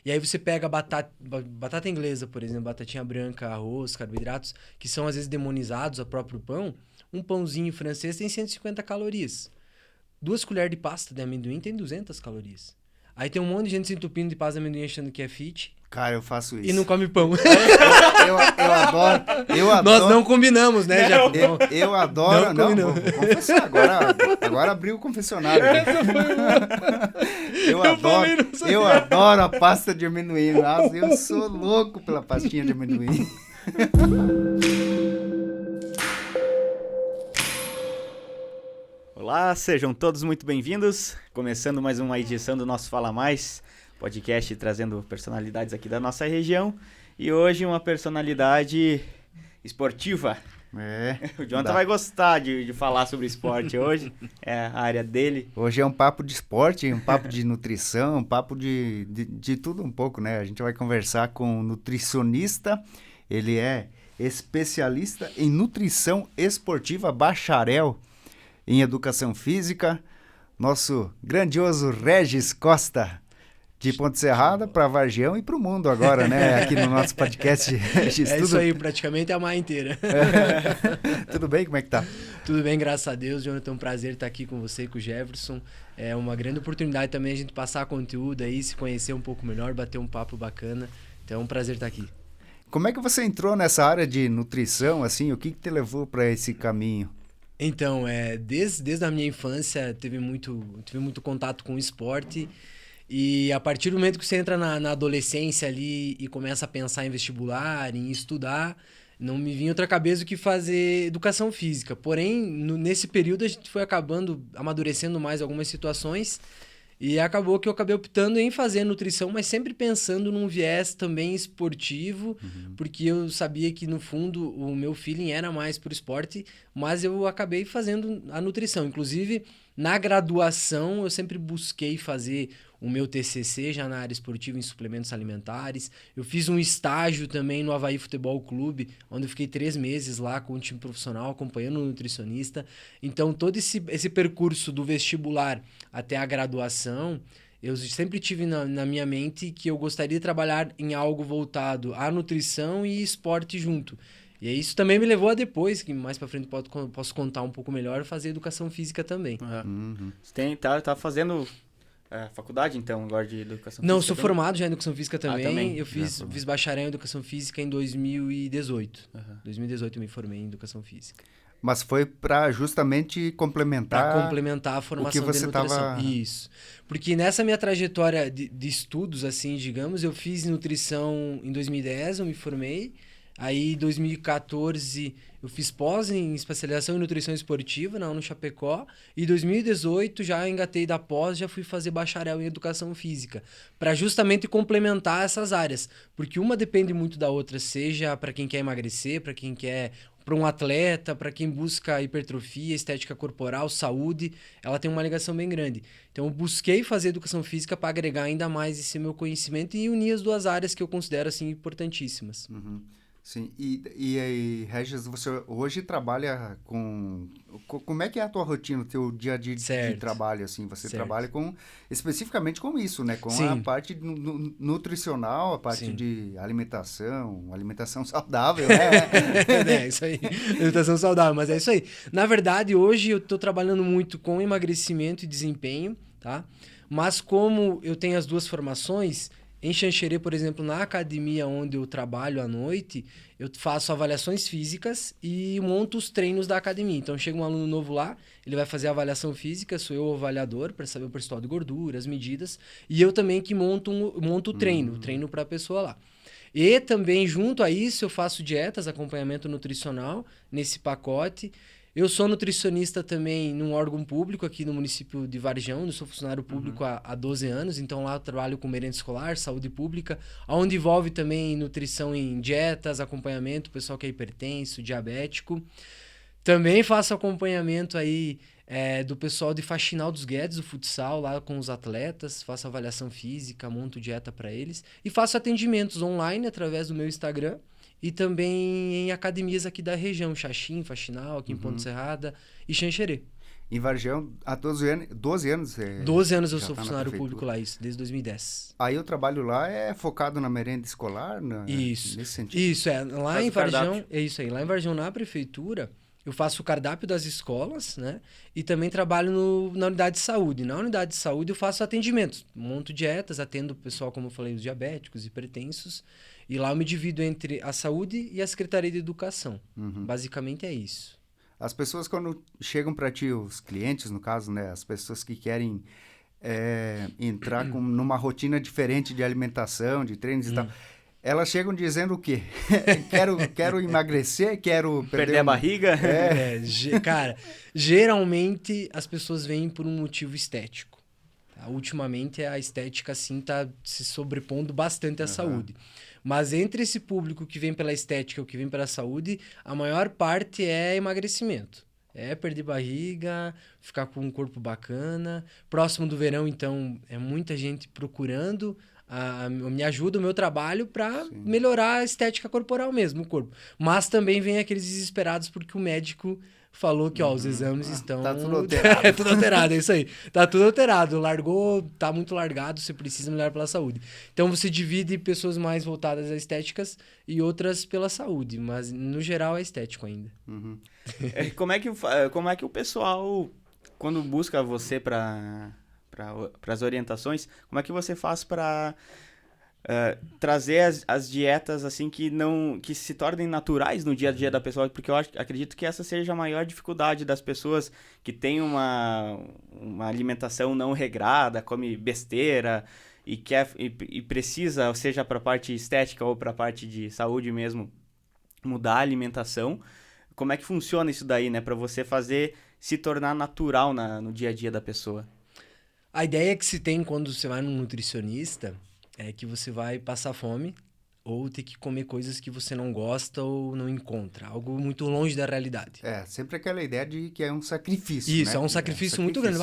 E aí você pega batata inglesa, por exemplo, batatinha branca, arroz, carboidratos, que são às vezes demonizados a próprio pão. Um pãozinho francês tem 150 calorias. 2 colheres de pasta de amendoim tem 200 calorias. Aí tem um monte de gente se entupindo de pasta de amendoim achando que é fit Cara, eu faço isso. e não come pão. Eu adoro. Nós não combinamos, né, Jeff? Eu adoro. Não, Vou confessar. Agora abriu o confessionário. Eu adoro a pasta de amendoim. Nossa, eu sou louco pela pastinha de amendoim. Olá, sejam todos muito bem-vindos. Começando mais uma edição do nosso Fala Mais, podcast trazendo personalidades aqui da nossa região. E hoje uma personalidade esportiva. O Jonathan vai gostar de falar sobre esporte hoje, é a área dele. Hoje é um papo de esporte, um papo de nutrição, um papo de tudo um pouco, né? A gente vai conversar com um nutricionista, ele é especialista em nutrição esportiva, bacharel em educação física, nosso grandioso Regis Costa, de Ponte Serrada para Vargião e para o mundo agora, né? Aqui no nosso podcast. Regis, Isso aí, praticamente a mar inteira. Tudo bem? Como é que tá? Tudo bem, graças a Deus, Jonathan. É um prazer estar aqui com você e com o Jefferson. É uma grande oportunidade também a gente passar conteúdo aí, se conhecer um pouco melhor, bater um papo bacana. Então é um prazer estar aqui. Como é que você entrou nessa área de nutrição, assim? O que te levou para esse caminho? Então, desde a minha infância, tive muito contato com o esporte. E a partir do momento que você entra na adolescência ali e começa a pensar em vestibular, em estudar, não me vinha outra cabeça do que fazer educação física. Porém, nesse período a gente foi acabando amadurecendo mais algumas situações e acabou que eu acabei optando em fazer nutrição, mas sempre pensando num viés também esportivo, porque eu sabia que no fundo o meu feeling era mais pro esporte, mas eu acabei fazendo a nutrição. Inclusive, na graduação, eu sempre busquei fazer o meu TCC já na área esportiva em suplementos alimentares. Eu fiz um estágio também no Avaí Futebol Clube, onde eu fiquei 3 meses lá com o time profissional, acompanhando o nutricionista. Então, todo esse percurso do vestibular até a graduação, eu sempre tive na minha mente que eu gostaria de trabalhar em algo voltado à nutrição e esporte junto. E isso também me levou a depois, que mais pra frente posso contar um pouco melhor, fazer educação física também. Você tá fazendo faculdade, então, agora de educação física? Não, sou formado já em educação física também. Também? Eu fiz bacharel em educação física em 2018. 2018 eu me formei em educação física. Mas foi para justamente complementar... Para complementar a formação o que você de nutrição. tava... Isso. Porque nessa minha trajetória de estudos, assim, digamos, eu fiz nutrição em 2010, eu me formei. Aí, em 2014, eu fiz pós em especialização em nutrição esportiva no Chapecó. E em 2018, já engatei da pós, já fui fazer bacharel em educação física. Para justamente complementar essas áreas. Porque uma depende muito da outra, seja para quem quer emagrecer, para quem quer... Para um atleta, para quem busca hipertrofia, estética corporal, saúde, ela tem uma ligação bem grande. Então, eu busquei fazer educação física para agregar ainda mais esse meu conhecimento e unir as duas áreas que eu considero assim importantíssimas. Sim, e aí, Regis, você hoje trabalha com... Como é que é a tua rotina, o teu dia a dia de trabalho, assim? Você trabalha especificamente com isso, né? Com a parte nutricional, a parte de alimentação saudável, né? É isso aí, alimentação saudável, mas é isso aí. Na verdade, hoje eu estou trabalhando muito com emagrecimento e desempenho, tá? Mas como eu tenho as duas formações... Em Xanxerê, por exemplo, na academia onde eu trabalho à noite, eu faço avaliações físicas e monto os treinos da academia. Então, chega um aluno novo lá, ele vai fazer a avaliação física, sou eu o avaliador para saber o percentual de gordura, as medidas, e eu também que monto o treino para a pessoa lá. E também, junto a isso, eu faço dietas, acompanhamento nutricional nesse pacote. Eu sou nutricionista também num órgão público aqui no município de Vargião, eu sou funcionário público há 12 anos, então lá eu trabalho com merenda escolar, saúde pública, onde envolve também nutrição em dietas, acompanhamento, pessoal que é hipertenso, diabético. Também faço acompanhamento aí do pessoal de Faxinal dos Guedes, do futsal, lá com os atletas, faço avaliação física, monto dieta para eles e faço atendimentos online através do meu Instagram. E também em academias aqui da região, Xaxim, Faxinal, aqui em Ponte Serrada e Xanxerê. Em Vargião, há 12 anos. 12 anos, 12 anos eu já sou tá na funcionário prefeitura. público lá, isso, desde 2010. Aí o trabalho lá é focado na merenda escolar, Isso. nesse sentido? Isso, lá Faz em o cardápio. Vargião, é isso aí. Lá em Vargião, na prefeitura, eu faço o cardápio das escolas, né? E também trabalho na unidade de saúde. Na unidade de saúde eu faço atendimentos, monto dietas, atendo o pessoal, como eu falei, os diabéticos, hipertensos. E lá eu me divido entre a saúde e a Secretaria de Educação. Basicamente é isso. As pessoas quando chegam para ti, os clientes no caso, né? As pessoas que querem entrar numa rotina diferente de alimentação, de treinos e tal, elas chegam dizendo o quê? quero emagrecer, quero Perder a barriga? Cara, geralmente as pessoas vêm por um motivo estético. Tá? Ultimamente a estética, assim, tá se sobrepondo bastante à saúde. Mas entre esse público que vem pela estética ou que vem pela saúde, a maior parte é emagrecimento. É perder barriga, ficar com um corpo bacana. Próximo do verão, então, é muita gente procurando me ajuda o meu trabalho para melhorar a estética corporal mesmo, o corpo. Mas também vem aqueles desesperados porque o médico falou que, ó, os exames estão... Tá tudo alterado. É tudo alterado, é isso aí. Tá tudo alterado. Largou, tá muito largado, você precisa melhorar pela saúde. Então você divide pessoas mais voltadas a estéticas e outras pela saúde, mas no geral é estético ainda. Como é que o pessoal, quando busca você para as orientações, como é que você faz para trazer as dietas assim que se tornem naturais no dia a dia da pessoa? Porque eu acredito que essa seja a maior dificuldade das pessoas que têm uma alimentação não regrada, come besteira e precisa, seja para a parte estética ou para a parte de saúde mesmo, mudar a alimentação. Como é que funciona isso daí, né? Para você fazer se tornar natural no dia a dia da pessoa. A ideia que se tem quando você vai num nutricionista é que você vai passar fome ou ter que comer coisas que você não gosta ou não encontra. Algo muito longe da realidade. Sempre aquela ideia de que é um sacrifício, Isso, né? é um sacrifício muito grande.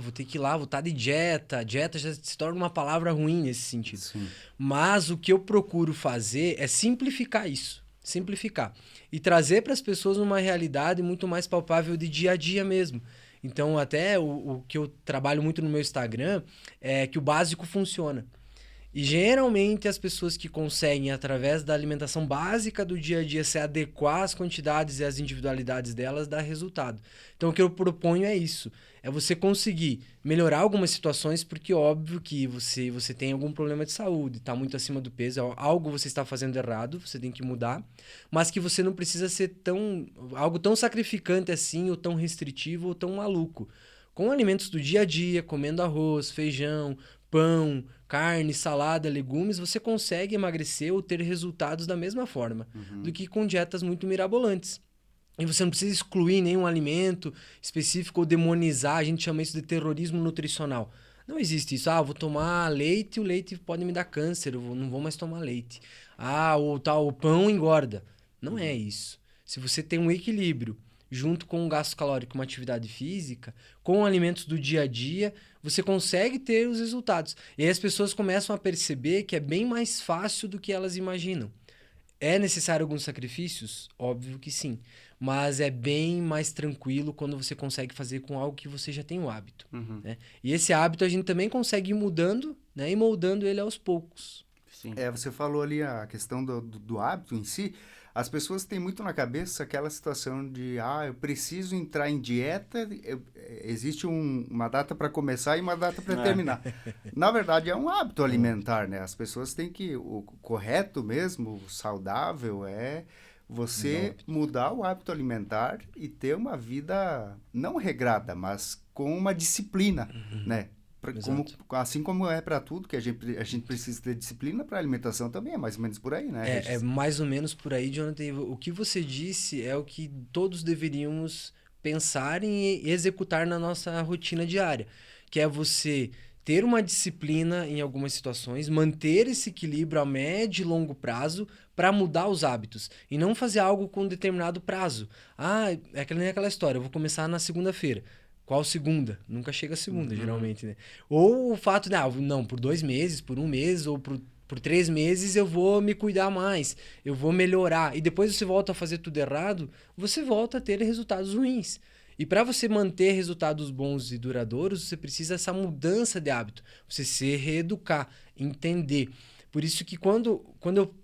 Vou ter que ir lá, vou estar de dieta. Dieta já se torna uma palavra ruim nesse sentido. Sim. Mas o que eu procuro fazer é simplificar isso. Simplificar. E trazer para as pessoas uma realidade muito mais palpável de dia a dia mesmo. Então, até o que eu trabalho muito no meu Instagram é que o básico funciona. E geralmente as pessoas que conseguem, através da alimentação básica do dia a dia, se adequar às quantidades e às individualidades delas, dá resultado. Então o que eu proponho é isso. É você conseguir melhorar algumas situações, porque óbvio que você tem algum problema de saúde, está muito acima do peso, algo você está fazendo errado, você tem que mudar, mas que você não precisa ser algo tão sacrificante assim, ou tão restritivo, ou tão maluco. Com alimentos do dia a dia, comendo arroz, feijão, pão, carne, salada, legumes, você consegue emagrecer ou ter resultados da mesma forma do que com dietas muito mirabolantes. E você não precisa excluir nenhum alimento específico ou demonizar, a gente chama isso de terrorismo nutricional. Não existe isso. Vou tomar leite, o leite pode me dar câncer, não vou mais tomar leite. O pão engorda. Não é isso. Se você tem um equilíbrio junto com um gasto calórico, uma atividade física, com alimentos do dia a dia, você consegue ter os resultados. E aí as pessoas começam a perceber que é bem mais fácil do que elas imaginam. É necessário alguns sacrifícios? Óbvio que sim. Mas é bem mais tranquilo quando você consegue fazer com algo que você já tem o hábito. Né? E esse hábito a gente também consegue ir mudando, né? E moldando ele aos poucos. Sim. Você falou ali a questão do hábito em si. As pessoas têm muito na cabeça aquela situação de eu preciso entrar em dieta, existe uma data para começar e uma data para terminar. Na verdade, é um hábito alimentar, né? As pessoas têm que... O correto mesmo, o saudável é você mudar o hábito alimentar e ter uma vida não regrada, mas com uma disciplina, né? Assim como é para tudo, que a gente precisa ter disciplina, para a alimentação também é mais ou menos por aí, né? É mais ou menos por aí, Jonathan. O que você disse é o que todos deveríamos pensar em executar na nossa rotina diária, que é você ter uma disciplina em algumas situações, manter esse equilíbrio a médio e longo prazo para mudar os hábitos e não fazer algo com um determinado prazo. É aquela história, eu vou começar na segunda-feira. Qual segunda? Nunca chega a segunda, geralmente, né? Ou o fato de, por 2 meses, por 1 mês, ou por 3 meses eu vou me cuidar mais, eu vou melhorar. E depois você volta a fazer tudo errado, você volta a ter resultados ruins. E para você manter resultados bons e duradouros, você precisa dessa mudança de hábito. Você se reeducar, entender. Por isso que quando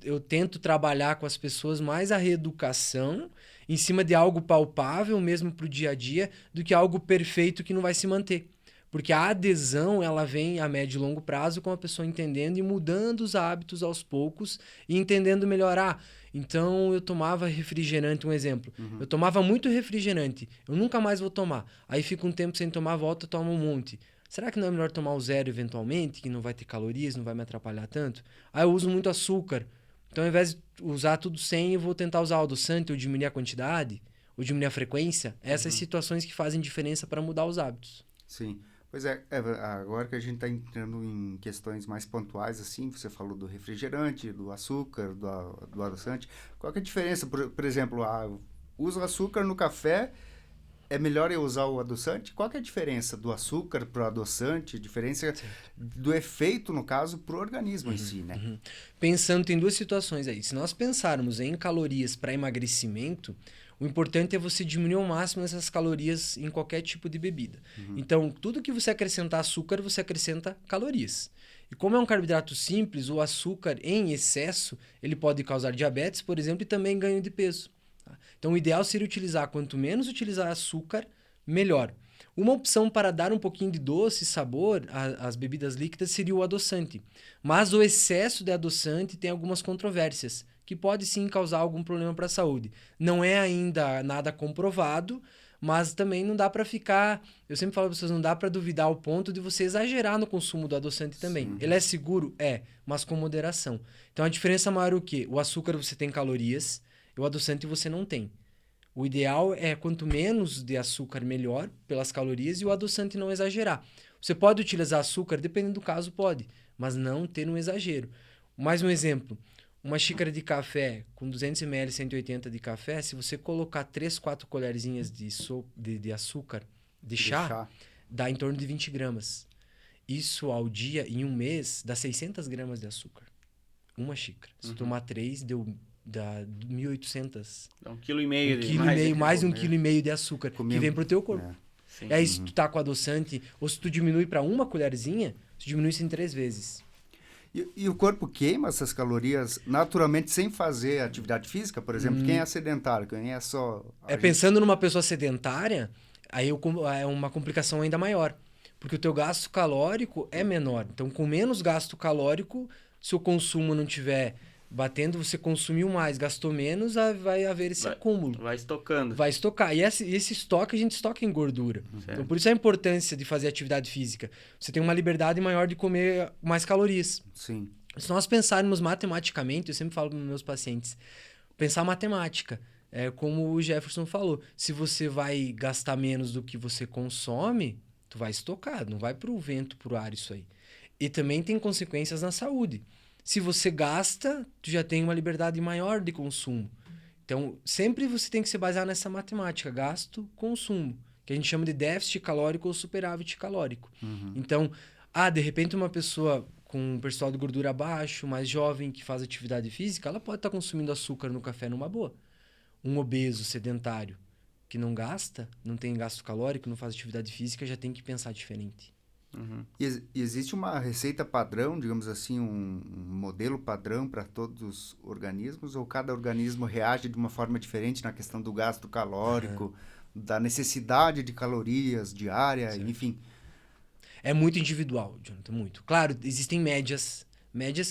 eu tento trabalhar com as pessoas mais a reeducação em cima de algo palpável mesmo para o dia a dia do que algo perfeito que não vai se manter. Porque a adesão, ela vem a médio e longo prazo com a pessoa entendendo e mudando os hábitos aos poucos e entendendo melhorar. Então, eu tomava refrigerante, um exemplo. Eu tomava muito refrigerante, eu nunca mais vou tomar. Aí fica um tempo sem tomar, volta, toma um monte. Será que não é melhor tomar o zero eventualmente, que não vai ter calorias, não vai me atrapalhar tanto? Aí eu uso muito açúcar. Então, ao invés de usar tudo 100, eu vou tentar usar o adoçante ou diminuir a quantidade, ou diminuir a frequência. Essas situações que fazem diferença para mudar os hábitos. Sim. Pois é, agora que a gente está entrando em questões mais pontuais, assim, você falou do refrigerante, do açúcar, do adoçante. Qual que é a diferença? Por exemplo, uso açúcar no café, é melhor eu usar o adoçante? Qual que é a diferença do açúcar para o adoçante? Diferença do efeito, no caso, para o organismo em si, né? Pensando, tem duas situações aí. Se nós pensarmos em calorias para emagrecimento, o importante é você diminuir ao máximo essas calorias em qualquer tipo de bebida. Então, tudo que você acrescentar açúcar, você acrescenta calorias. E como é um carboidrato simples, o açúcar em excesso, ele pode causar diabetes, por exemplo, e também ganho de peso. Então, o ideal seria utilizar, quanto menos utilizar açúcar, melhor. Uma opção para dar um pouquinho de doce e sabor às bebidas líquidas seria o adoçante. Mas o excesso de adoçante tem algumas controvérsias, que pode sim causar algum problema para a saúde. Não é ainda nada comprovado, mas também não dá para ficar... Eu sempre falo para as pessoas, não dá para duvidar ao ponto de você exagerar no consumo do adoçante também. Sim. Ele é seguro? É, mas com moderação. Então, a diferença maior é o quê? O açúcar você tem calorias, e o adoçante você não tem. O ideal é quanto menos de açúcar, melhor, pelas calorias, e o adoçante não exagerar. Você pode utilizar açúcar, dependendo do caso, pode, mas não ter um exagero. Mais um exemplo. Uma xícara de café com 200 ml, 180 de café, se você colocar 3, 4 colherzinhas de açúcar, de chá, dá em torno de 20 gramas. Isso ao dia, em um mês, dá 600 gramas de açúcar. Uma xícara. Se tomar 3, dá 1.800. Dá 1,5 kg de mais. Mais de 1,5 kg de açúcar que vem pro teu corpo. Aí se tu tá com adoçante, ou se tu diminui para uma colherzinha, tu diminui isso em 3 vezes. E o corpo queima essas calorias naturalmente sem fazer atividade física? Por exemplo, quem é sedentário, quem é só... Pensando numa pessoa sedentária, aí é uma complicação ainda maior. Porque o teu gasto calórico é menor. Então, com menos gasto calórico, se o consumo não tiver batendo, você consumiu mais, gastou menos, vai haver esse acúmulo. Vai estocando. Vai estocar. E esse estoque, a gente estoca em gordura. Então, por isso a importância de fazer atividade física. Você tem uma liberdade maior de comer mais calorias. Sim. Se nós pensarmos matematicamente, eu sempre falo para os meus pacientes, pensar matemática. É como o Jefferson falou. Se você vai gastar menos do que você consome, tu vai estocar. Não vai para o vento, para o ar isso aí. E também tem consequências na saúde. Se você gasta, tu já tem uma liberdade maior de consumo. Então, sempre você tem que se basear nessa matemática, gasto, consumo, que a gente chama de déficit calórico ou superávit calórico. Então, de repente uma pessoa com um percentual de gordura baixo, mais jovem, que faz atividade física, ela pode estar consumindo açúcar no café numa boa. Um obeso, sedentário, que não gasta, não tem gasto calórico, não faz atividade física, já tem que pensar diferente. E existe uma receita padrão, digamos assim, um modelo padrão para todos os organismos? Ou cada organismo reage de uma forma diferente na questão do gasto calórico, da necessidade de calorias diária, enfim? É muito individual, Jonathan, muito. Claro, existem médias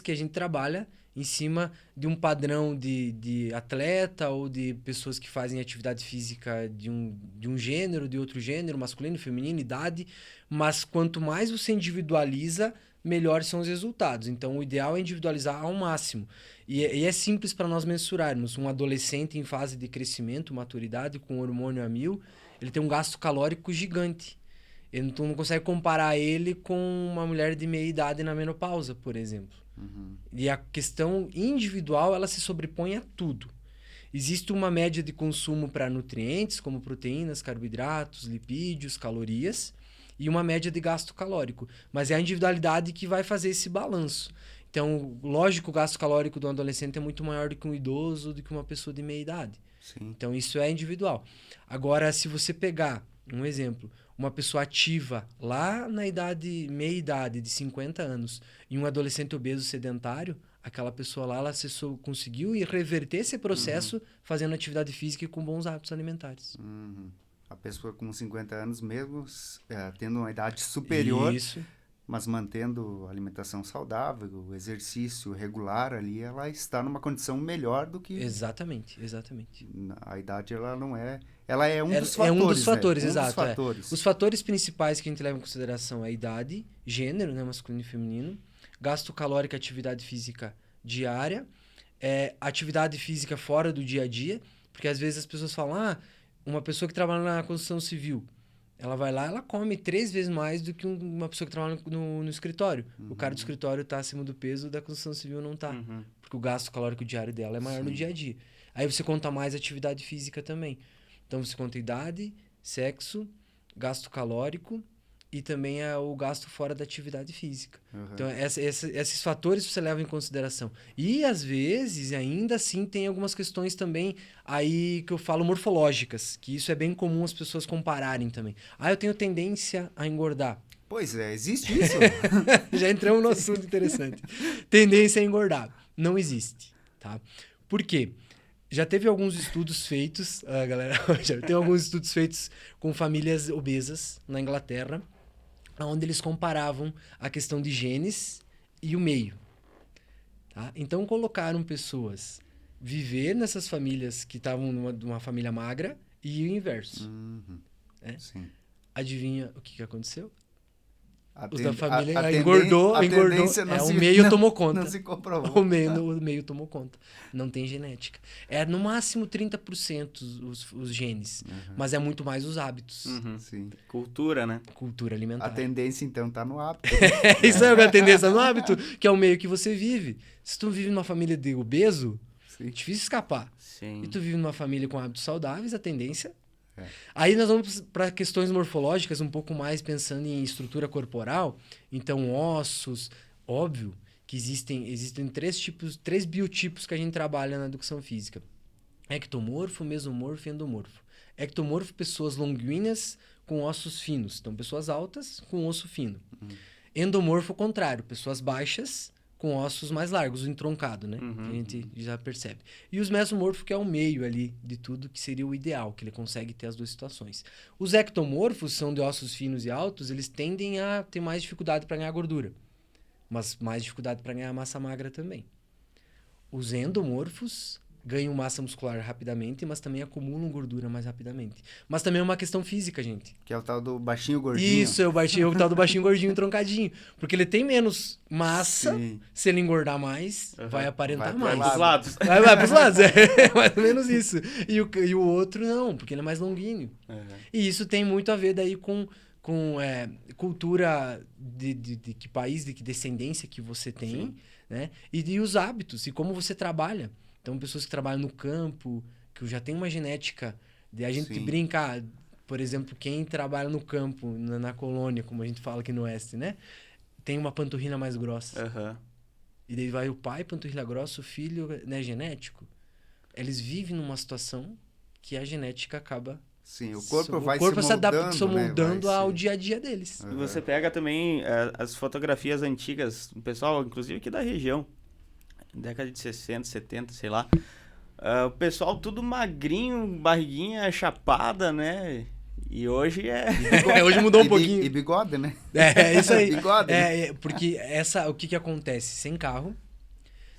que a gente trabalha em cima de um padrão de atleta ou de pessoas que fazem atividade física de um gênero, de outro gênero, masculino, feminino, idade. Mas quanto mais você individualiza, melhores são os resultados. Então, o ideal é individualizar ao máximo. E é simples para nós mensurarmos. Um adolescente em fase de crescimento, maturidade, com hormônio a 1000, ele tem um gasto calórico gigante. Tu não consegue comparar ele com uma mulher de meia idade na menopausa, por exemplo. E a questão individual, ela se sobrepõe a tudo. Existe uma média de consumo para nutrientes, como proteínas, carboidratos, lipídios, calorias, e uma média de gasto calórico. Mas é a individualidade que vai fazer esse balanço. Então, lógico, o gasto calórico do adolescente é muito maior do que um idoso, do que uma pessoa de meia idade. Sim. Então, isso é individual. Agora, se você pegar, um exemplo, uma pessoa ativa lá na meia-idade, de 50 anos, e um adolescente obeso sedentário, aquela pessoa lá, ela conseguiu reverter esse processo fazendo atividade física e com bons hábitos alimentares. A pessoa com 50 anos, mesmo tendo uma idade superior, Isso. mas mantendo alimentação saudável, exercício regular ali, ela está numa condição melhor do que... Exatamente. A idade, ela não é... Ela é um dos É fatores, um dos fatores, né? exato. Um dos fatores. Os fatores principais que a gente leva em consideração é a idade, gênero, né, masculino e feminino, gasto calórico e atividade física diária, atividade física fora do dia a dia, porque às vezes as pessoas falam, uma pessoa que trabalha na construção civil, ela vai lá, ela come 3 vezes mais do que uma pessoa que trabalha no escritório. O cara do escritório está acima do peso, da construção civil não está. Porque o gasto calórico diário dela é maior no dia a dia. Aí você conta mais atividade física também. Então você conta idade, sexo, gasto calórico e também o gasto fora da atividade física. Então esses fatores você leva em consideração. E às vezes, ainda assim, tem algumas questões também aí que eu falo morfológicas, que isso é bem comum as pessoas compararem também. Eu tenho tendência a engordar. Pois é, existe isso. Já entramos no assunto interessante. Tendência a engordar. Não existe, tá? Por quê? Já teve alguns estudos feitos, galera, já tem alguns estudos feitos com famílias obesas na Inglaterra, onde eles comparavam a questão de genes e o meio. Tá? Então, colocaram pessoas viver nessas famílias que estavam numa família magra e o inverso. Sim. Adivinha o que aconteceu? Os A da família a engordou. O meio tomou conta. Não se comprovou. O meio tomou conta. Não tem genética. É no máximo 30% os genes. Mas é muito mais os hábitos. Sim. Cultura, né? Cultura alimentar. A tendência, então, está no hábito. Isso é a tendência no hábito, que é o meio que você vive. Se tu vive numa família de obeso, é difícil escapar. Sim. E tu vive numa família com hábitos saudáveis, a tendência... Aí nós vamos para questões morfológicas, um pouco mais pensando em estrutura corporal. Então, ossos, óbvio que existem 3 biotipos que a gente trabalha na educação física. Ectomorfo, mesomorfo e endomorfo. Ectomorfo, pessoas longínquas com ossos finos. Então, pessoas altas com osso fino. Endomorfo, o contrário. Pessoas baixas com ossos mais largos, o entroncado, né? Que a gente já percebe. E os mesomorfos, que é o meio ali de tudo, que seria o ideal, que ele consegue ter as duas situações. Os ectomorfos são de ossos finos e altos, eles tendem a ter mais dificuldade para ganhar gordura. Mas mais dificuldade para ganhar massa magra também. Os endomorfos ganham massa muscular rapidamente, mas também acumulam gordura mais rapidamente. Mas também é uma questão física, gente. Que é o tal do baixinho gordinho. Isso, é o tal do baixinho gordinho troncadinho. Porque ele tem menos massa, se ele engordar mais, vai aparentar mais. Vai pros lados. Vai pros lados, é mais ou menos isso. E o outro não, porque ele é mais longuinho. E isso tem muito a ver daí com cultura de que país, de que descendência que você tem, né? E os hábitos, e como você trabalha. Então, pessoas que trabalham no campo, que já tem uma genética de a gente brincar. Por exemplo, quem trabalha no campo, na colônia, como a gente fala aqui no Oeste, né? Tem uma panturrilha mais grossa. E daí vai o pai, panturrilha grossa, o filho, né? Genético. Eles vivem numa situação que a genética acaba... Sim, o corpo vai se moldando ao dia a dia deles. E você pega também as fotografias antigas, o pessoal, inclusive aqui da região, década de 60, 70, sei lá. O pessoal tudo magrinho, barriguinha chapada, né? E hoje hoje mudou um pouquinho. E bigode, né? É isso aí. Bigode. Porque o que acontece? Sem carro,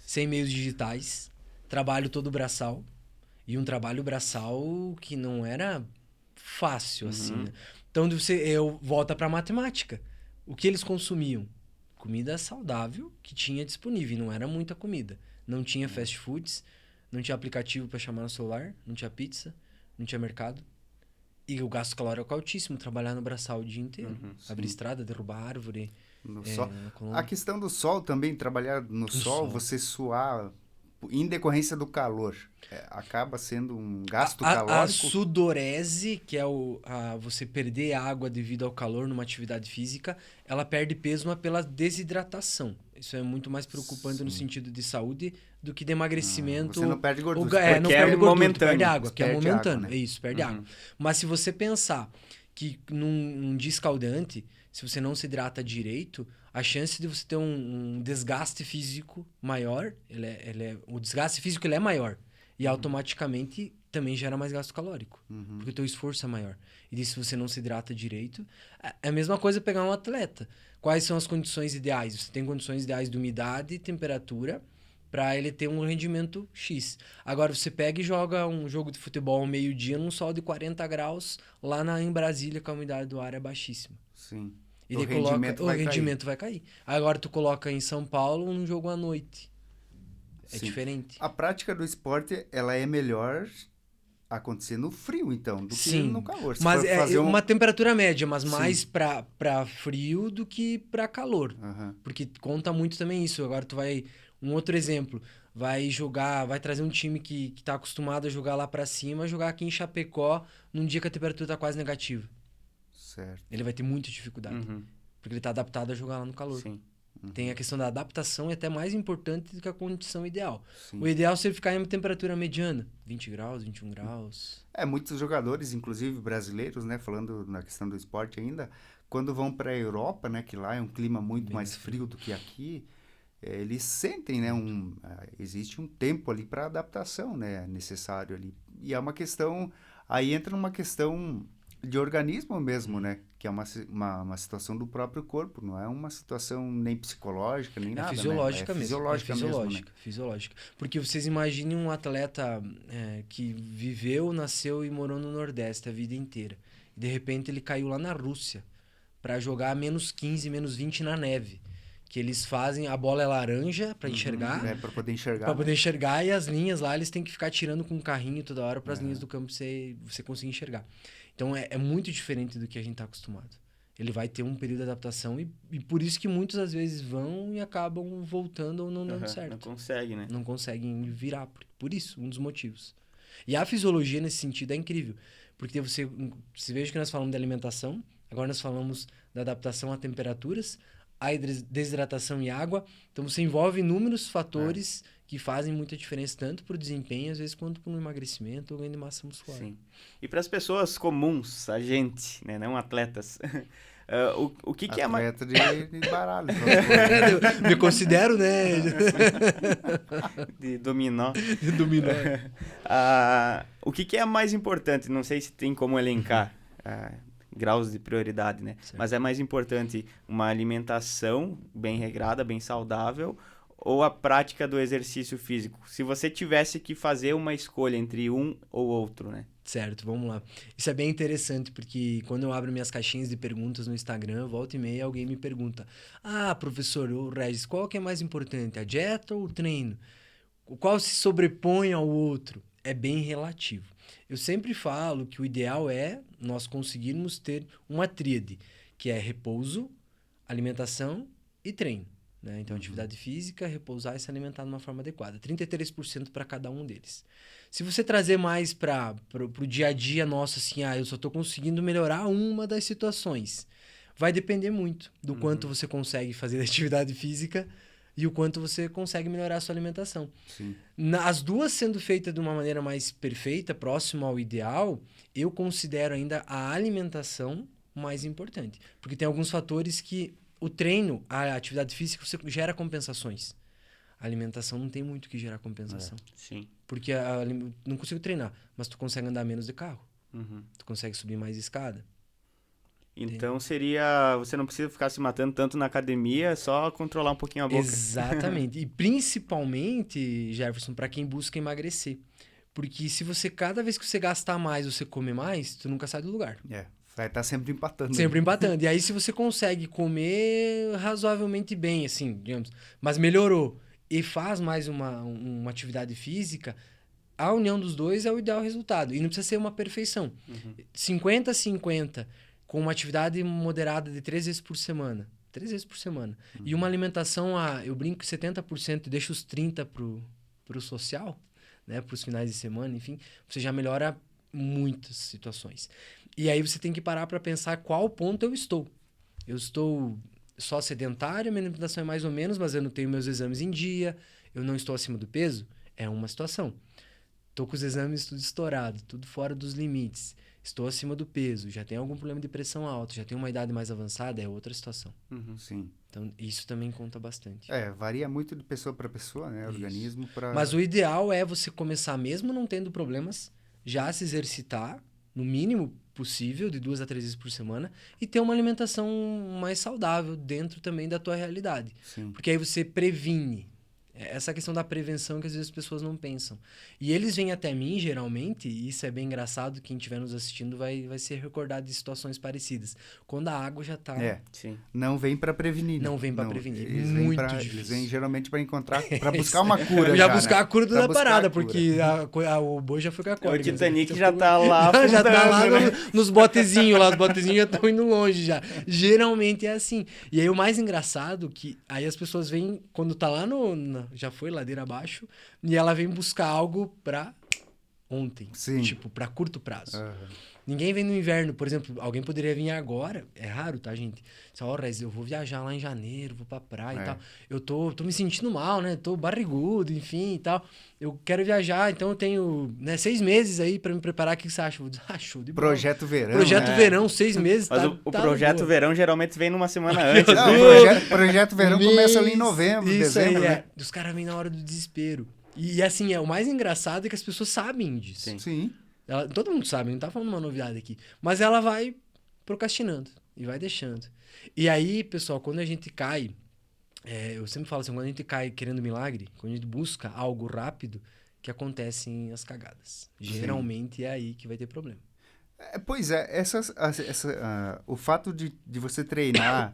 sem meios digitais, trabalho todo braçal. E um trabalho braçal que não era fácil, assim, né? Então, eu volto para matemática. O que eles consumiam? Comida saudável que tinha disponível. Não era muita comida. Não tinha fast foods, não tinha aplicativo para chamar no celular, não tinha pizza, não tinha mercado. E o gasto calórico altíssimo, trabalhar no braçal o dia inteiro. Abrir estrada, derrubar árvore. No sol. A questão do sol também, trabalhar no sol, você suar em decorrência do calor. Acaba sendo um gasto calórico. A sudorese, que é você perder água devido ao calor numa atividade física, ela perde peso, mas pela desidratação. Isso é muito mais preocupante no sentido de saúde do que de emagrecimento. Você não perde gordura. Não Porque é perde gordura, tu momentâneo. perde água, que é Perde momentâneo. água, né? É isso, perde água. Mas se você pensar que num dia escaldante, se você não se hidrata direito, a chance de você ter um desgaste físico maior, o desgaste físico ele é maior. E automaticamente também gera mais gasto calórico. Porque o teu esforço é maior. E se você não se hidrata direito... É a mesma coisa pegar um atleta. Quais são as condições ideais? Você tem condições ideais de umidade e temperatura para ele ter um rendimento X. Agora, você pega e joga um jogo de futebol ao meio-dia num sol de 40 graus lá em Brasília, que a umidade do ar é baixíssima. Sim. E o rendimento vai cair. Agora, tu coloca em São Paulo num jogo à noite. É diferente. A prática do esporte, ela é melhor acontecer no frio, então, do que no calor. Se Mas for é fazer uma temperatura média, mas Sim. mais para frio do que para calor. Porque conta muito também isso. Agora tu vai... Um outro exemplo. Vai trazer um time que tá acostumado a jogar lá para cima, jogar aqui em Chapecó num dia que a temperatura tá quase negativa. Certo. Ele vai ter muita dificuldade. Porque ele tá adaptado a jogar lá no calor. Sim. Tem a questão da adaptação, é até mais importante do que a condição ideal. Sim. O ideal é você ficar em uma temperatura mediana. 20 graus, 21 graus. Muitos jogadores, inclusive brasileiros, né, falando na questão do esporte ainda, quando vão para a Europa, né, que lá é um clima muito Bem mais frio do que aqui, eles sentem, né, existe um tempo ali para adaptação, né, necessário ali. E é uma questão, aí entra numa questão de organismo mesmo, né, que é uma situação do próprio corpo, não é uma situação nem psicológica, nem nada, fisiológica né? mesmo. Fisiológica mesmo, né? Fisiológica. Porque vocês imaginem um atleta que viveu, nasceu e morou no Nordeste a vida inteira. E de repente ele caiu lá na Rússia para jogar menos 15, menos 20 na neve. Que eles fazem, a bola é laranja para enxergar. Para poder enxergar. Para poder enxergar, e as linhas lá eles têm que ficar tirando com um carrinho toda hora para as linhas do campo você conseguir enxergar. Então é muito diferente do que a gente está acostumado. Ele vai ter um período de adaptação e por isso que muitas às vezes vão e acabam voltando ou não dando certo. Não consegue, né? Não conseguem virar. Por isso, um dos motivos. E a fisiologia nesse sentido é incrível. Porque você veja que nós falamos de alimentação, agora nós falamos da adaptação a temperaturas, a desidratação e água. Então você envolve inúmeros fatores que fazem muita diferença, tanto para o desempenho, às vezes, quanto para o emagrecimento ou ganho de massa muscular. Sim. E para as pessoas comuns, a gente, né, não atletas, o que é mais... Atleta de baralho. Me considero, né? De dominó. De dominó. O que é mais importante? Não sei se tem como elencar graus de prioridade, né? Certo. Mas é mais importante uma alimentação bem regrada, bem saudável, ou a prática do exercício físico? Se você tivesse que fazer uma escolha entre um ou outro, né? Certo, vamos lá. Isso é bem interessante, porque quando eu abro minhas caixinhas de perguntas no Instagram, volta e meia, alguém me pergunta: professor, o Regis, qual que é mais importante, a dieta ou o treino? Qual se sobrepõe ao outro? É bem relativo. Eu sempre falo que o ideal é nós conseguirmos ter uma tríade, que é repouso, alimentação e treino. Né? Então, atividade física, repousar e se alimentar de uma forma adequada. 33% para cada um deles. Se você trazer mais para o dia a dia nosso, assim, eu só estou conseguindo melhorar uma das situações. Vai depender muito do quanto você consegue fazer atividade física e o quanto você consegue melhorar a sua alimentação. Sim. As duas sendo feitas de uma maneira mais perfeita, próxima ao ideal, eu considero ainda a alimentação mais importante. Porque tem alguns fatores que o treino, a atividade física, você gera compensações. A alimentação não tem muito que gerar compensação. Sim. Porque não consigo treinar, mas tu consegue andar menos de carro. Tu consegue subir mais escada. Então você não precisa ficar se matando tanto na academia, só controlar um pouquinho a boca. Exatamente. E principalmente, Jefferson, para quem busca emagrecer. Porque se você, cada vez que você gastar mais, você come mais, tu nunca sai do lugar. Vai estar sempre empatando. Sempre empatando. E aí, se você consegue comer razoavelmente bem, assim, digamos, mas melhorou e faz mais uma atividade física, a união dos dois é o ideal resultado. E não precisa ser uma perfeição. 50-50 com uma atividade moderada de 3 vezes por semana. 3 vezes por semana. E uma alimentação, eu brinco 70% e deixo os 30% pro social, né? Para os finais de semana, enfim. Você já melhora muitas situações. E aí você tem que parar para pensar qual ponto eu estou. Eu estou só sedentário, minha alimentação é mais ou menos, mas eu não tenho meus exames em dia, eu não estou acima do peso, é uma situação. Estou com os exames tudo estourado, tudo fora dos limites. Estou acima do peso, já tenho algum problema de pressão alta, já tenho uma idade mais avançada, é outra situação. Sim. Então, isso também conta bastante. Varia muito de pessoa para pessoa, né? Organismo para... Mas o ideal é você começar, mesmo não tendo problemas, já se exercitar, no mínimo possível, de 2 a 3 vezes por semana, e ter uma alimentação mais saudável dentro também da tua realidade. Sim. Porque aí você previne. Essa questão da prevenção que às vezes as pessoas não pensam. E eles vêm até mim, geralmente, e isso é bem engraçado, quem estiver nos assistindo vai se recordar de situações parecidas. Quando a água já tá... Sim. Não vem para prevenir. Não vem para prevenir. Muito difícil. Eles vêm geralmente para encontrar, para buscar uma cura. Já buscar, né? a cura da parada, cura. porque o boi já foi com a corda. O Titanic já tá lá já tá lá afundando, né? nos botezinhos lá, os botezinhos já estão indo longe já. Geralmente é assim. E aí o mais engraçado que aí as pessoas vêm, quando tá lá já foi ladeira abaixo, e ela vem buscar algo pra ontem. Sim. Tipo, pra curto prazo. Uhum. Ninguém vem no inverno, por exemplo, alguém poderia vir agora, é raro, tá, gente? Ó, Rez, eu vou viajar lá em janeiro, vou pra praia e tal. Eu tô me sentindo mal, né? Tô barrigudo, enfim e tal. Eu quero viajar, então eu tenho 6 meses aí pra me preparar. O que você acha? Show de bola. Projeto Verão. Projeto Verão, 6 meses. Mas tá, o tá Projeto boa. Verão geralmente vem numa semana antes. Não, o projeto Verão começa ali em novembro, isso dezembro, aí, né? Os caras vêm na hora do desespero. E assim, o mais engraçado é que as pessoas sabem disso. Sim. Todo mundo sabe, não tá falando uma novidade aqui. Mas ela vai procrastinando e vai deixando. E aí, pessoal, quando a gente cai, eu sempre falo assim, quando a gente cai querendo milagre, quando a gente busca algo rápido, que acontecem as cagadas. Geralmente é aí que vai ter problema. Pois é, o fato de você treinar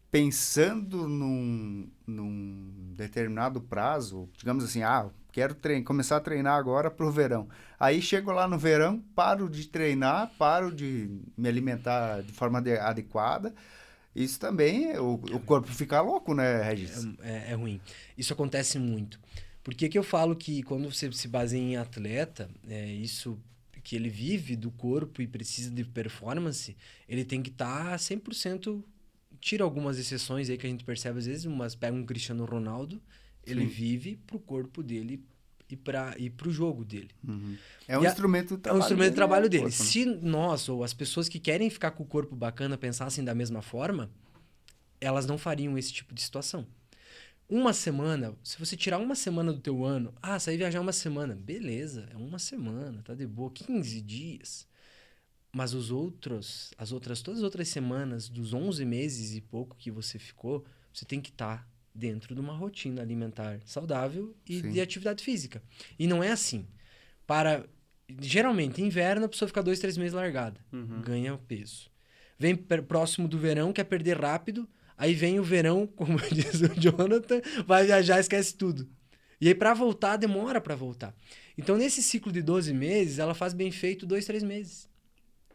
pensando num determinado prazo, digamos assim, quero começar a treinar agora pro verão. Aí chego lá no verão, paro de treinar, paro de me alimentar de forma adequada. Isso também, o corpo fica louco, né, Regis? É ruim. Isso acontece muito. Por que eu falo que quando você se baseia em atleta, isso que ele vive do corpo e precisa de performance, ele tem que estar 100%... Tira algumas exceções aí que a gente percebe às vezes, mas pega um Cristiano Ronaldo, ele vive pro corpo dele e pro jogo dele. Uhum. É um instrumento de trabalho dele. É um instrumento de trabalho dele. Corpo, né? Se nós, ou as pessoas que querem ficar com o corpo bacana, pensassem da mesma forma, elas não fariam esse tipo de situação. Uma semana, se você tirar uma semana do teu ano, sair viajar uma semana, beleza, é uma semana, tá de boa, 15 dias. Mas todas as outras semanas, dos 11 meses e pouco que você ficou, você tem que estar dentro de uma rotina alimentar saudável e de atividade física. E não é assim. Geralmente, inverno, a pessoa fica 2, 3 meses largada. Ganha peso. Vem próximo do verão, quer perder rápido. Aí vem o verão, como diz o Jonathan, vai viajar, esquece tudo. E aí, para voltar, demora para voltar. Então, nesse ciclo de 12 meses, ela faz bem feito 2, 3 meses.